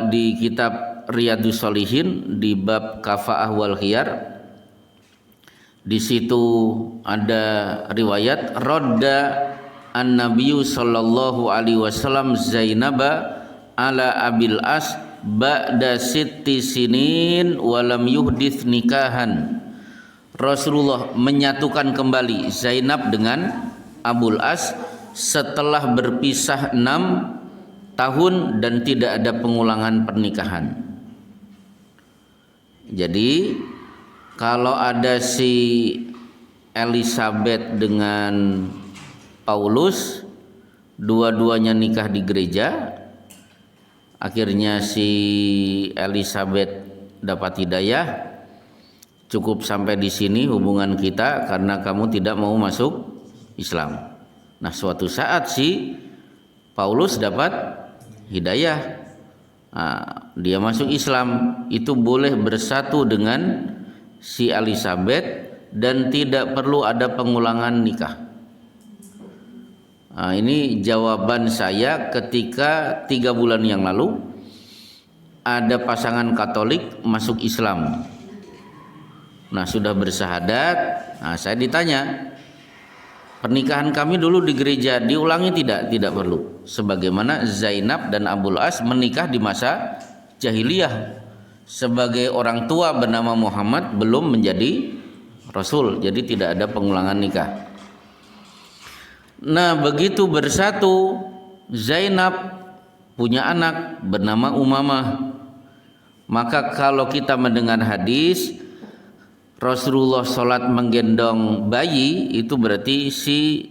di kitab Riyadhus Shalihin di bab Kafa'ah wal Khiyar Di situ ada riwayat radda an-nabiyyu sallallahu alaihi wasallam Zainaba ala Abil As ba'da sitti sinin walam yuhdits nikahan. Rasulullah menyatukan kembali Zainab dengan Abul As setelah berpisah 6 tahun dan tidak ada pengulangan pernikahan. Jadi kalau ada si Elizabeth dengan Paulus, dua-duanya nikah di gereja, akhirnya si Elizabeth dapat hidayah. Cukup sampai di sini hubungan kita karena kamu tidak mau masuk Islam. Nah, suatu saat si Paulus dapat hidayah. Nah, dia masuk Islam, itu boleh bersatu dengan si Elizabeth dan tidak perlu ada pengulangan nikah. Nah, ini jawaban saya ketika 3 bulan yang lalu ada pasangan Katolik masuk Islam. Nah, sudah bersahadat. Nah, saya ditanya, pernikahan kami dulu di gereja diulangi tidak? Tidak perlu. Sebagaimana Zainab dan Abul As menikah di masa jahiliyah. Sebagai orang tua bernama Muhammad belum menjadi Rasul, jadi tidak ada pengulangan nikah. Nah, begitu bersatu, Zainab punya anak bernama Umamah. Maka kalau kita mendengar hadis Rasulullah sholat menggendong bayi, itu berarti si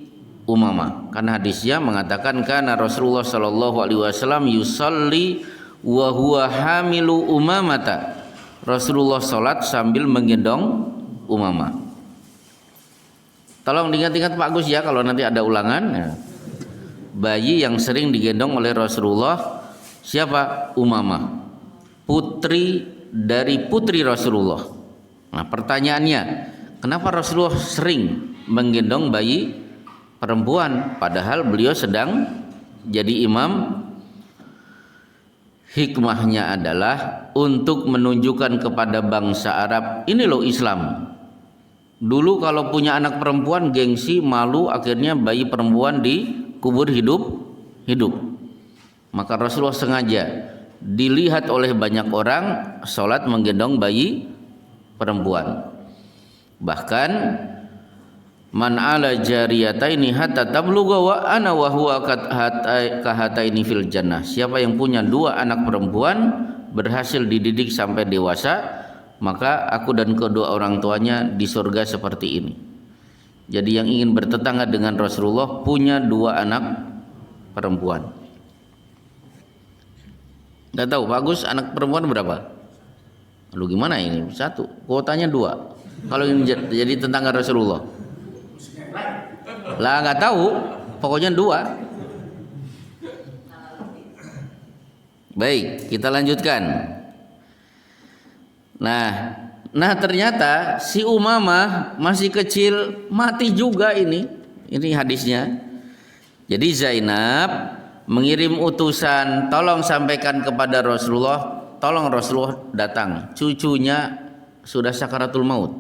Umamah. Karena hadisnya mengatakan karena Rasulullah sallallahu alaihi wasallam yusalli wa huwa hamilu Umamata. Rasulullah sholat sambil menggendong Umamah. Tolong diingat-ingat Pak Gus ya kalau nanti ada ulangan. Ya. Bayi yang sering digendong oleh Rasulullah siapa? Umamah, putri dari putri Rasulullah. Nah, pertanyaannya, kenapa Rasulullah sering menggendong bayi perempuan padahal beliau sedang jadi imam? Hikmahnya adalah untuk menunjukkan kepada bangsa Arab, ini loh Islam. Dulu kalau punya anak perempuan gengsi, malu, akhirnya bayi perempuan dikubur hidup. Maka Rasulullah sengaja dilihat oleh banyak orang sholat menggendong bayi perempuan. Bahkan man ala jariyataini hatta tablugha wa ana wa huwa kahataini fil jannah. Siapa yang punya 2 anak perempuan berhasil dididik sampai dewasa, maka aku dan kedua orang tuanya di surga seperti ini. Jadi yang ingin bertetangga dengan Rasulullah punya 2 anak perempuan. Enggak tahu Pak Gus anak perempuan berapa? Lu gimana ini? 1, kuotanya 2. Kalau ingin jadi tetangga Rasulullah. Lah nggak tahu, pokoknya 2. Baik, kita lanjutkan. Nah ternyata si Umamah masih kecil mati juga ini hadisnya. Jadi Zainab mengirim utusan, tolong sampaikan kepada Rasulullah, tolong Rasulullah datang, cucunya sudah sakaratul maut.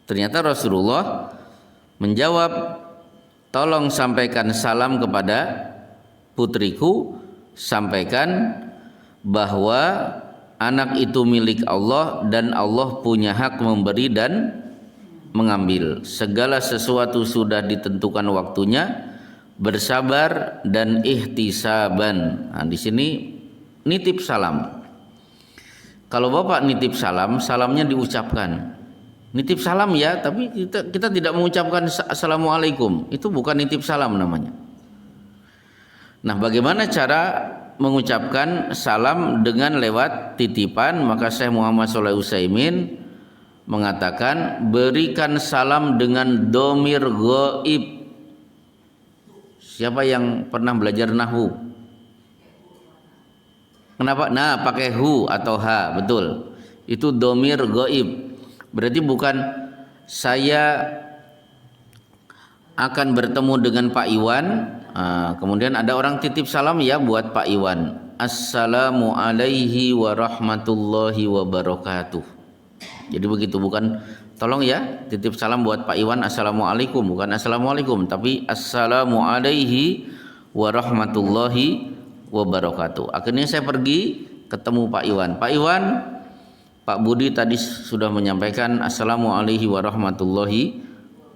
Ternyata Rasulullah menjawab, tolong sampaikan salam kepada putriku, sampaikan bahwa anak itu milik Allah dan Allah punya hak memberi dan mengambil. Segala sesuatu sudah ditentukan waktunya, bersabar dan ihtisaban. Nah, di sini nitip salam. Kalau Bapak nitip salam, salamnya diucapkan. Nitip salam ya, tapi kita tidak mengucapkan assalamualaikum. Itu bukan nitip salam namanya. Nah, bagaimana cara mengucapkan salam dengan lewat titipan? Maka Syekh Muhammad Shalih Utsaimin mengatakan berikan salam dengan domir ghaib. Siapa yang pernah belajar nahwu? Kenapa? Nah, pakai hu atau ha, betul. Itu domir ghaib. Berarti bukan saya akan bertemu dengan Pak Iwan, kemudian ada orang titip salam ya buat Pak Iwan, assalamu alaihi wa rahmatullahi wa barakatuh. Jadi begitu, bukan Tolong ya, titip salam buat Pak Iwan. Assalamualaikum, bukan assalamualaikum, tapi assalamu alaihi warahmatullahi wabarakatuh. Akhirnya saya pergi ketemu Pak Iwan. Pak Iwan, Pak Budi tadi sudah menyampaikan assalamu alaihi warahmatullahi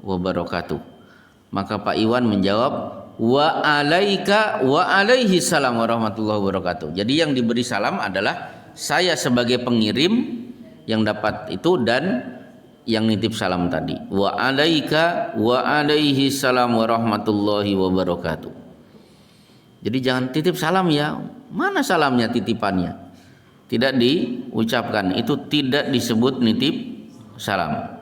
wabarakatuh. Maka Pak Iwan menjawab wa alaika wa alaihi salam warahmatullahi wabarakatuh. Jadi yang diberi salam adalah saya sebagai pengirim yang dapat itu dan yang nitip salam tadi. Wa alaika wa alaihi salam warahmatullahi wabarakatuh. Jadi jangan titip salam ya. Mana salamnya, titipannya? Tidak diucapkan. Itu tidak disebut nitip salam.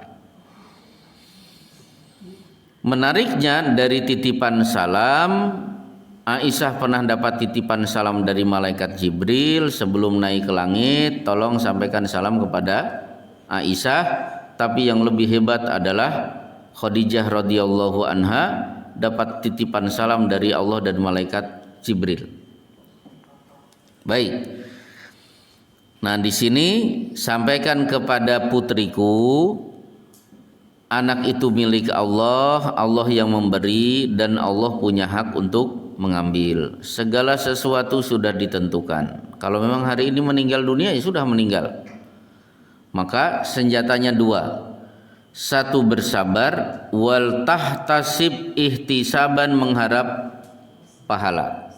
Menariknya dari titipan salam, Aisyah pernah dapat titipan salam dari malaikat Jibril sebelum naik ke langit, tolong sampaikan salam kepada Aisyah. Tapi yang lebih hebat adalah Khadijah radhiyallahu anha dapat titipan salam dari Allah dan malaikat Jibril. Baik. Nah, di sini sampaikan kepada putriku, anak itu milik Allah, Allah yang memberi dan Allah punya hak untuk mengambil. Segala sesuatu sudah ditentukan. Kalau memang hari ini meninggal dunia, ya sudah meninggal. Maka senjatanya dua. Satu, bersabar, wal tahtasib ihtisaban, mengharap pahala.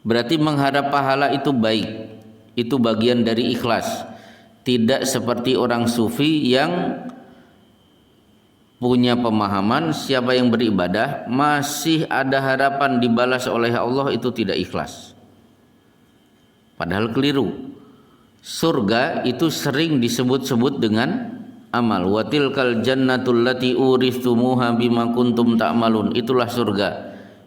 Berarti mengharap pahala itu baik. Itu bagian dari ikhlas. Tidak seperti orang sufi yang punya pemahaman siapa yang beribadah masih ada harapan dibalas oleh Allah, itu tidak ikhlas. Padahal keliru. Surga itu sering disebut-sebut dengan amal. Wa tilkal jannatul lati uristumuha bima kuntum ta'malun. Itulah surga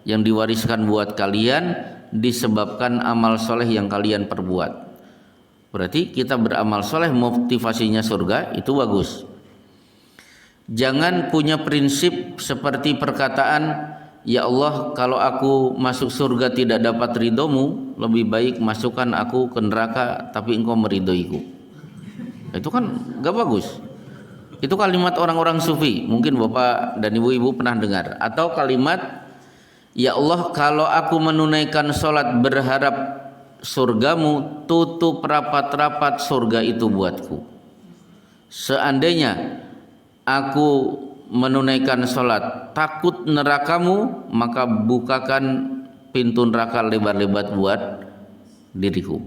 yang diwariskan buat kalian disebabkan amal soleh yang kalian perbuat. Berarti kita beramal soleh motivasinya surga, itu bagus. Jangan punya prinsip seperti perkataan, ya Allah, kalau aku masuk surga tidak dapat ridhomu, lebih baik masukkan aku ke neraka tapi engkau meridhoiku. Itu kan gak bagus. Itu kalimat orang-orang sufi, mungkin bapak dan ibu-ibu pernah dengar. Atau kalimat, ya Allah, kalau aku menunaikan sholat berharap surgamu, tutup rapat-rapat surga itu buatku. Seandainya aku menunaikan sholat takut nerakamu, maka bukakan pintu neraka lebar-lebar buat diriku.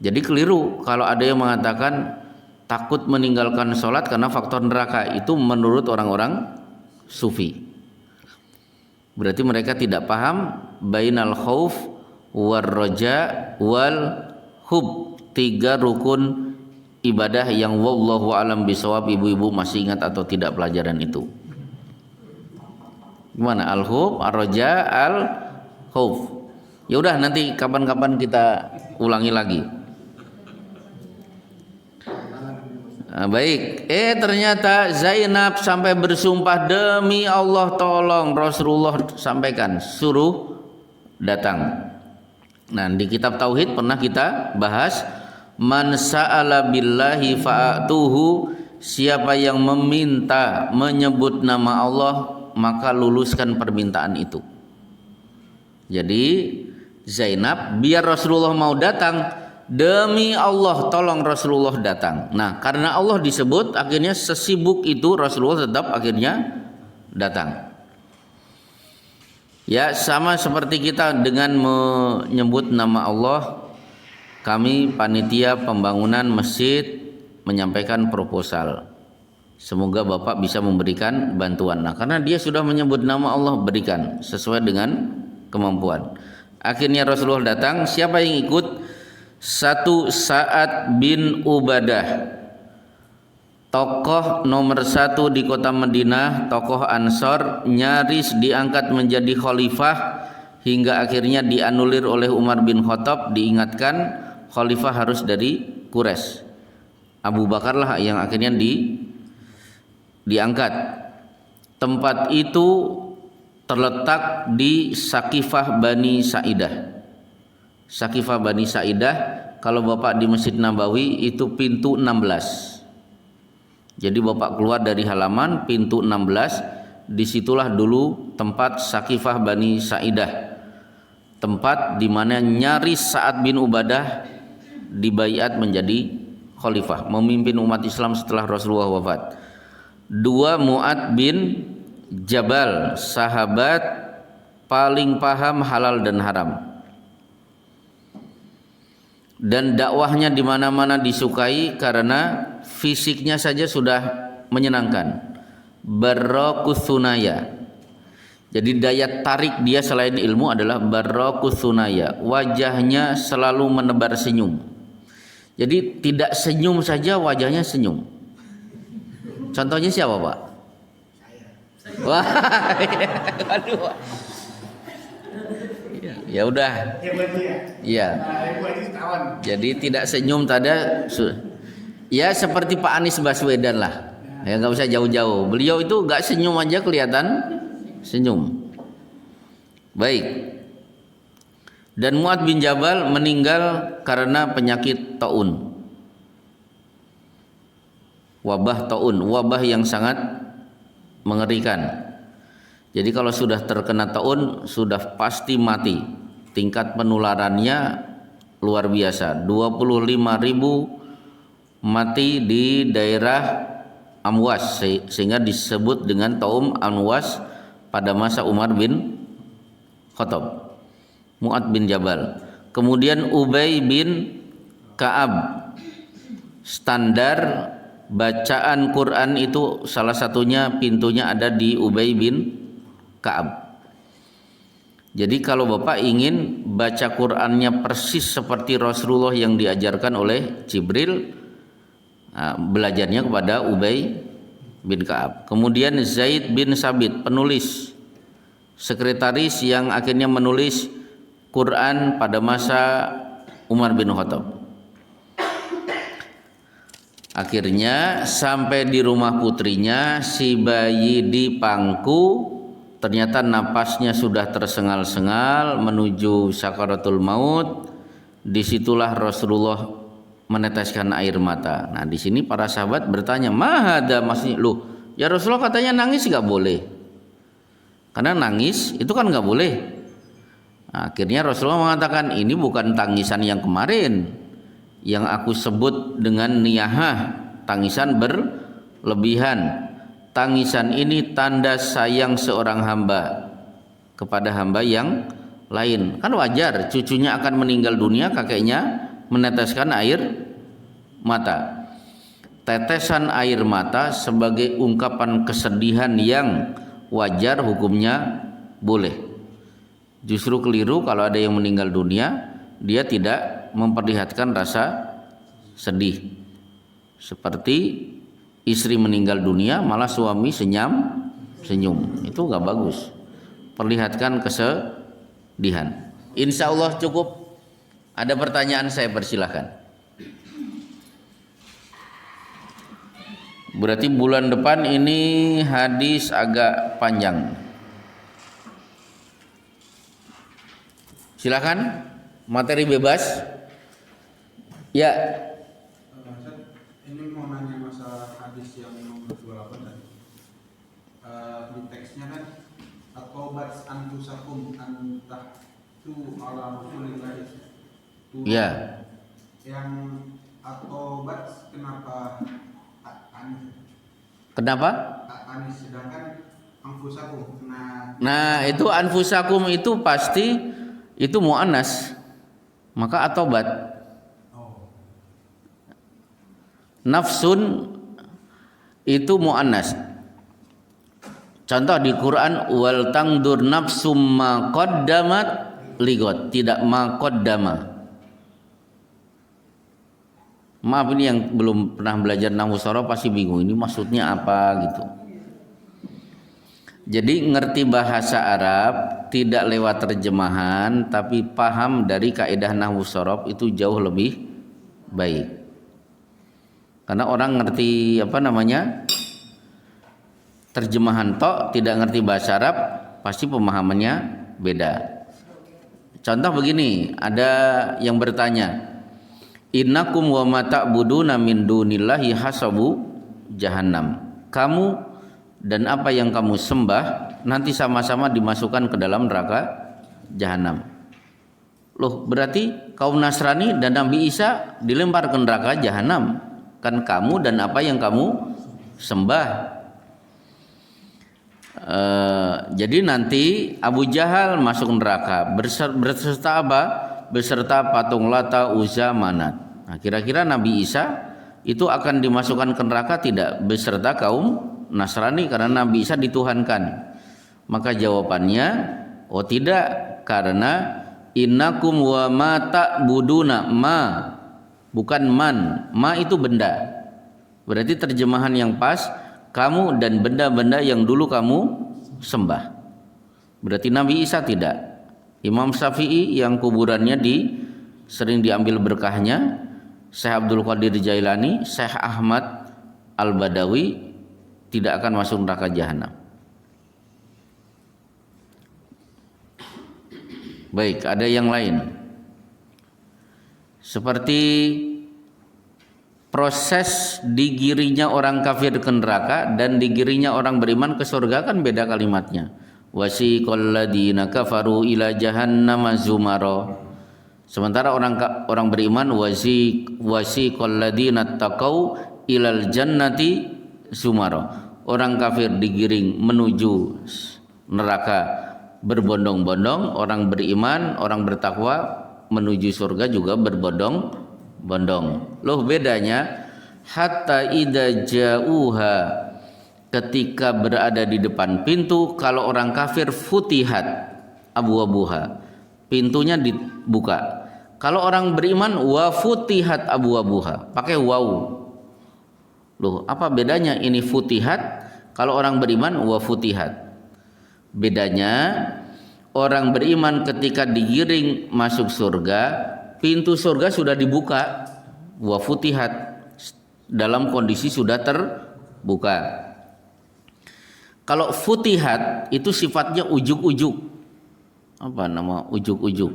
Jadi keliru kalau ada yang mengatakan takut meninggalkan sholat karena faktor neraka. Itu menurut orang-orang sufi. Berarti mereka tidak paham bainal khauf war roja wal hub, 3 rukun ibadah yang wallahu alam bisawab. Ibu-ibu masih ingat atau tidak pelajaran itu? Gimana? Al-hub, ar-roja, al-khauf. Ya udah, nanti kapan-kapan kita ulangi lagi. Nah, baik. Ternyata Zainab sampai bersumpah, demi Allah tolong Rasulullah sampaikan, suruh datang. Nah, di kitab tauhid pernah kita bahas, man sa'ala billahi fa'atuhu, siapa yang meminta menyebut nama Allah maka luluskan permintaan itu. Jadi Zainab biar Rasulullah mau datang, demi Allah tolong Rasulullah datang. Nah, karena Allah disebut, akhirnya sesibuk itu Rasulullah tetap akhirnya datang. Ya, sama seperti kita dengan menyebut nama Allah. Kami panitia pembangunan masjid menyampaikan proposal. Semoga Bapak bisa memberikan bantuan. Nah, karena dia sudah menyebut nama Allah, berikan sesuai dengan kemampuan. Akhirnya Rasulullah datang. Siapa yang ikut? Satu, Sa'ad bin Ubadah, tokoh nomor 1 di kota Madinah, tokoh Ansor, nyaris diangkat menjadi khalifah hingga akhirnya dianulir oleh Umar bin Khattab. Diingatkan khalifah harus dari Quraisy. Abu Bakar lah yang akhirnya diangkat. Tempat itu terletak di Sakifah Bani Sa'idah. Sakifah Bani Sa'idah, kalau Bapak di Masjid Nabawi itu pintu 16. Jadi Bapak keluar dari halaman pintu 16, disitulah dulu tempat Sakifah Bani Sa'idah, tempat di mana nyaris Sa'ad bin Ubadah dibaiat menjadi khalifah, memimpin umat Islam setelah Rasulullah wafat. 2, Mu'ad bin Jabal, sahabat paling paham halal dan haram, dan dakwahnya di mana-mana disukai karena fisiknya saja sudah menyenangkan. Barrakusunaya. Jadi daya tarik dia selain ilmu adalah barrakusunaya. Wajahnya selalu menebar senyum. Jadi tidak senyum saja wajahnya senyum. Contohnya siapa, Pak? Wah, aduh. Ya udah. Iya. Jadi tidak senyum tada. Ya seperti Pak Anies Baswedan lah. Ya nggak usah jauh-jauh. Beliau itu nggak senyum aja kelihatan senyum. Baik. Dan Mu'ad bin Jabal meninggal karena penyakit taun. Wabah taun, wabah yang sangat mengerikan. Jadi kalau sudah terkena taun sudah pasti mati. Tingkat penularannya luar biasa. 25.000 mati di daerah Amwas, sehingga disebut dengan taum Amwas pada masa Umar bin Khattab. Mu'ad bin Jabal. Kemudian Ubay bin Ka'ab. Standar bacaan Quran itu salah satunya pintunya ada di Ubay bin Ka'ab. Jadi kalau Bapak ingin baca Qurannya persis seperti Rasulullah yang diajarkan oleh Jibril, belajarnya kepada Ubay bin Ka'ab. Kemudian Zaid bin Sabit, penulis, sekretaris yang akhirnya menulis Quran pada masa Umar bin Khattab. Akhirnya sampai di rumah putrinya, si bayi dipangku, ternyata napasnya sudah tersengal-sengal menuju sakaratul maut. Disitulah Rasulullah meneteskan air mata. Nah di sini para sahabat bertanya, mahada, maksudnya, loh ya Rasulullah katanya nangis nggak boleh, karena nangis itu kan nggak boleh. Nah, akhirnya Rasulullah mengatakan, ini bukan tangisan yang kemarin yang aku sebut dengan niyahah, tangisan berlebihan. Tangisan ini tanda sayang seorang hamba kepada hamba yang lain. Kan wajar cucunya akan meninggal dunia, kakeknya meneteskan air mata. Tetesan air mata sebagai ungkapan kesedihan yang wajar, hukumnya boleh. Justru keliru kalau ada yang meninggal dunia dia tidak memperlihatkan rasa sedih. Seperti istri meninggal dunia malah suami senyum, itu nggak bagus. Perlihatkan kesedihan. Insya Allah cukup. Ada pertanyaan saya persilahkan. Berarti bulan depan ini hadis agak panjang. Silakan, materi bebas. Ya. Ini mau nanya masalah hadis yang nomor 28 tadi. Di teksnya kan atobat antusakum antahtu ala Rasulillah. Ya. Yang atobat kenapa anis? Kenapa? Anis, sedangkan anfusakum. Nah, itu anfusakum itu pasti itu muannas. Maka atobat. Nafsun itu muannas. Contoh di Quran, wal tangdur nafsum ma qaddamat ligot, tidak ma qaddama. Maaf, ini yang belum pernah belajar nahwu sorof pasti bingung ini maksudnya apa gitu. Jadi ngerti bahasa Arab tidak lewat terjemahan, tapi paham dari kaidah nahwu sorof itu jauh lebih baik. Karena orang ngerti terjemahan tok, tidak ngerti bahasa Arab, pasti pemahamannya beda. Contoh begini, ada yang bertanya, innakum wa ma ta'buduna min dunillahi hasabu jahanam. Kamu dan apa yang kamu sembah nanti sama-sama dimasukkan ke dalam neraka jahanam. Loh, berarti kaum Nasrani dan Nabi Isa dilempar ke neraka jahanam. Kan kamu dan apa yang kamu sembah. Jadi nanti Abu Jahal masuk neraka berserta apa? Beserta patung Lata, Uzza, Manat. Nah, kira-kira Nabi Isa itu akan dimasukkan ke neraka tidak beserta kaum Nasrani karena Nabi Isa dituhankan? Maka jawabannya, oh tidak, karena innakum wa ma ta'buduna, ma bukan man, ma itu benda. Berarti terjemahan yang pas, kamu dan benda-benda yang dulu kamu sembah. Berarti Nabi Isa tidak. Imam Syafi'i yang kuburannya sering diambil berkahnya, Syekh Abdul Qadir Jailani, Syekh Ahmad Al-Badawi tidak akan masuk neraka jahanam. Baik, ada yang lain. Seperti proses digirinya orang kafir ke neraka dan digirinya orang beriman ke surga kan beda kalimatnya. Wasiqal ladina kafaru ila jahannama zumara. Sementara orang beriman wasiqal ladina taqau ilal jannati zumara. Orang kafir digiring menuju neraka berbondong-bondong, orang beriman, orang bertakwa menuju surga juga berbondong-bondong. Loh, bedanya hatta idza ja'uha, ketika berada di depan pintu. Kalau orang kafir futihat abwabuha, pintunya dibuka. Kalau orang beriman wa futihat abwabuha, pakai waw. Loh, apa bedanya ini futihat kalau orang beriman wa futihat? Bedanya orang beriman ketika digiring masuk surga, pintu surga sudah dibuka, wa futihat, dalam kondisi sudah terbuka. Kalau futihat itu sifatnya ujuk-ujuk. Apa nama ujuk-ujuk?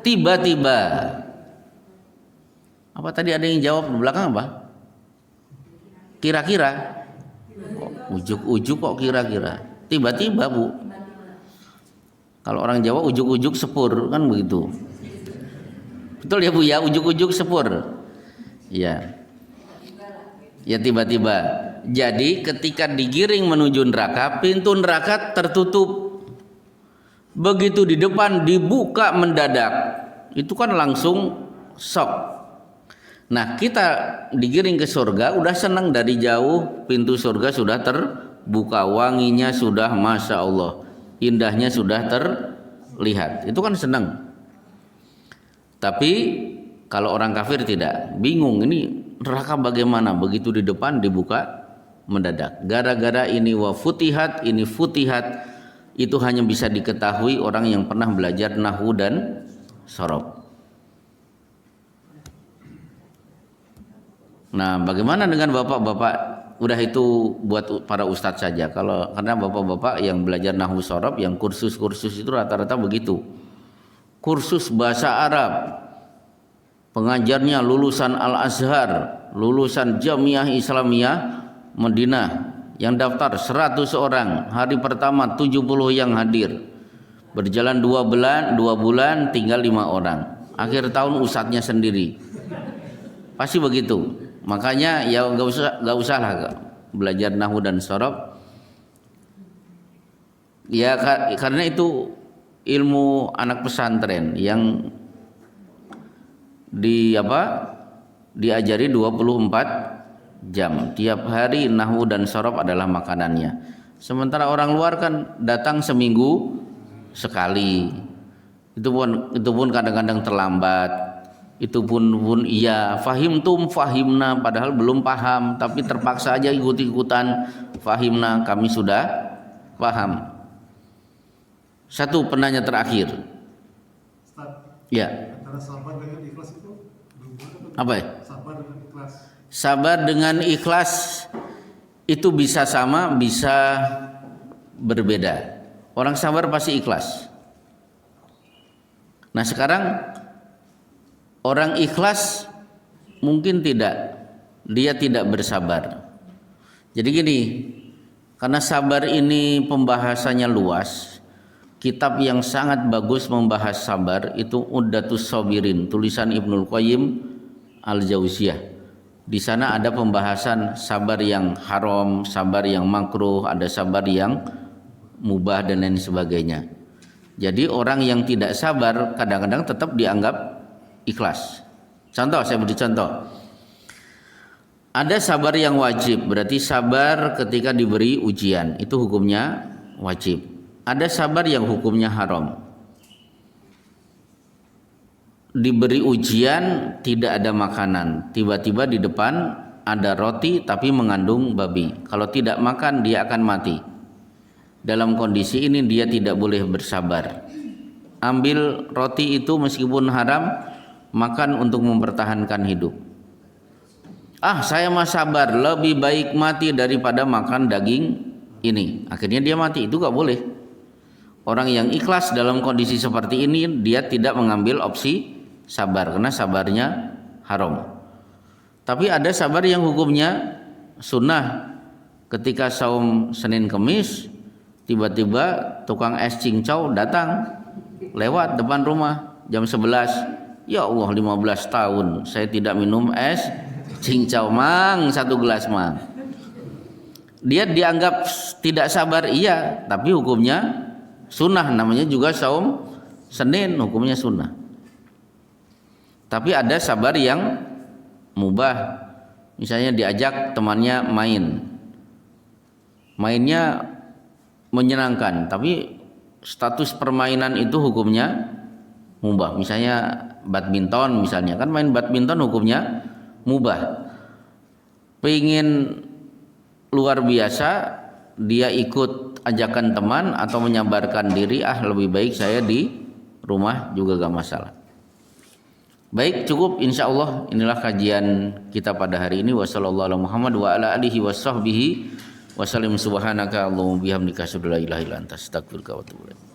Tiba-tiba. Apa tadi ada yang jawab di belakang apa? Kira-kira. Ujuk-ujuk kok kira-kira? Tiba-tiba, Bu. Kalau orang Jawa ujuk-ujuk sepur kan begitu. Betul ya Bu ya, ujuk-ujuk sepur. Iya. Ya tiba-tiba. Jadi ketika digiring menuju neraka, pintu neraka tertutup. Begitu di depan dibuka mendadak. Itu kan langsung shock. Nah, kita digiring ke surga, udah senang dari jauh, pintu surga sudah terbuka, wanginya sudah Masya Allah, indahnya sudah terlihat, itu kan senang. Tapi kalau orang kafir tidak, bingung ini neraka bagaimana, begitu di depan dibuka mendadak. Gara-gara ini wa futihat, ini futihat, itu hanya bisa diketahui orang yang pernah belajar nahwu dan shorof. Nah, bagaimana dengan bapak-bapak? Udah itu buat para ustadz saja. Karena bapak-bapak yang belajar nahwu shorof, yang kursus-kursus itu rata-rata begitu. Kursus bahasa Arab, pengajarnya lulusan Al-Azhar, lulusan Jamiah Islamiyah Madinah, yang daftar 100 orang, hari pertama 70 yang hadir. Berjalan 2 bulan tinggal 5 orang. Akhir tahun ustadznya sendiri. Pasti begitu. Makanya ya nggak usah lah belajar nahwu dan shorof. Ya karena itu ilmu anak pesantren yang diajari 24 jam. Tiap hari nahwu dan shorof adalah makanannya. Sementara orang luar kan datang seminggu sekali. Itu pun kadang-kadang terlambat. Itu pun iya fahimna, padahal belum paham, tapi terpaksa aja ikut-ikutan. Fahimna, kami sudah paham. Satu penanya terakhir. Ustaz, Ya. antara sabar dengan ikhlas itu Apa ya? sabar dengan ikhlas. Sabar dengan ikhlas itu bisa sama, bisa berbeda. Orang sabar pasti ikhlas. Nah, sekarang orang ikhlas mungkin tidak dia tidak bersabar. Jadi gini, karena sabar ini pembahasannya luas, kitab yang sangat bagus membahas sabar itu Uddatus Shabirin, tulisan Ibnul Qayyim Al-Jauziyah. Di sana ada pembahasan sabar yang haram, sabar yang makruh, ada sabar yang mubah dan lain sebagainya. Jadi orang yang tidak sabar kadang-kadang tetap dianggap ikhlas. Contoh, saya beri contoh. Ada sabar yang wajib, berarti sabar ketika diberi ujian, itu hukumnya wajib. Ada sabar yang hukumnya haram. Diberi ujian, tidak ada makanan, tiba-tiba di depan ada roti tapi mengandung babi. Kalau tidak makan dia akan mati. Dalam kondisi ini dia tidak boleh bersabar. Ambil roti itu meskipun haram, makan untuk mempertahankan hidup. Saya mah sabar, lebih baik mati daripada makan daging ini. Akhirnya dia mati, itu gak boleh. Orang yang ikhlas dalam kondisi seperti ini, dia tidak mengambil opsi sabar karena sabarnya haram. Tapi ada sabar yang hukumnya sunnah. Ketika saum Senin Kemis, tiba-tiba tukang es cincau datang lewat depan rumah jam 11. Ya Allah, 15 tahun saya tidak minum es cincau, mang, 1 gelas mang. Dia dianggap tidak sabar, iya, tapi hukumnya sunnah, namanya juga saum Senin, hukumnya sunnah. Tapi ada sabar yang mubah. Misalnya diajak temannya mainnya menyenangkan, tapi status permainan itu hukumnya mubah. Misalnya badminton, misalnya kan main badminton hukumnya mubah. Pengen luar biasa, dia ikut ajakan teman atau menyabarkan diri, lebih baik saya di rumah juga gak masalah. Baik, cukup insyaallah. Inilah kajian kita pada hari ini. Wassallallahu ala Muhammad wa ala alihi washabbihi wasallim. Subhanaka Allahumma bihamdika asyhadu an la ilaha illa anta astaghfiruka wa atubu ilaik.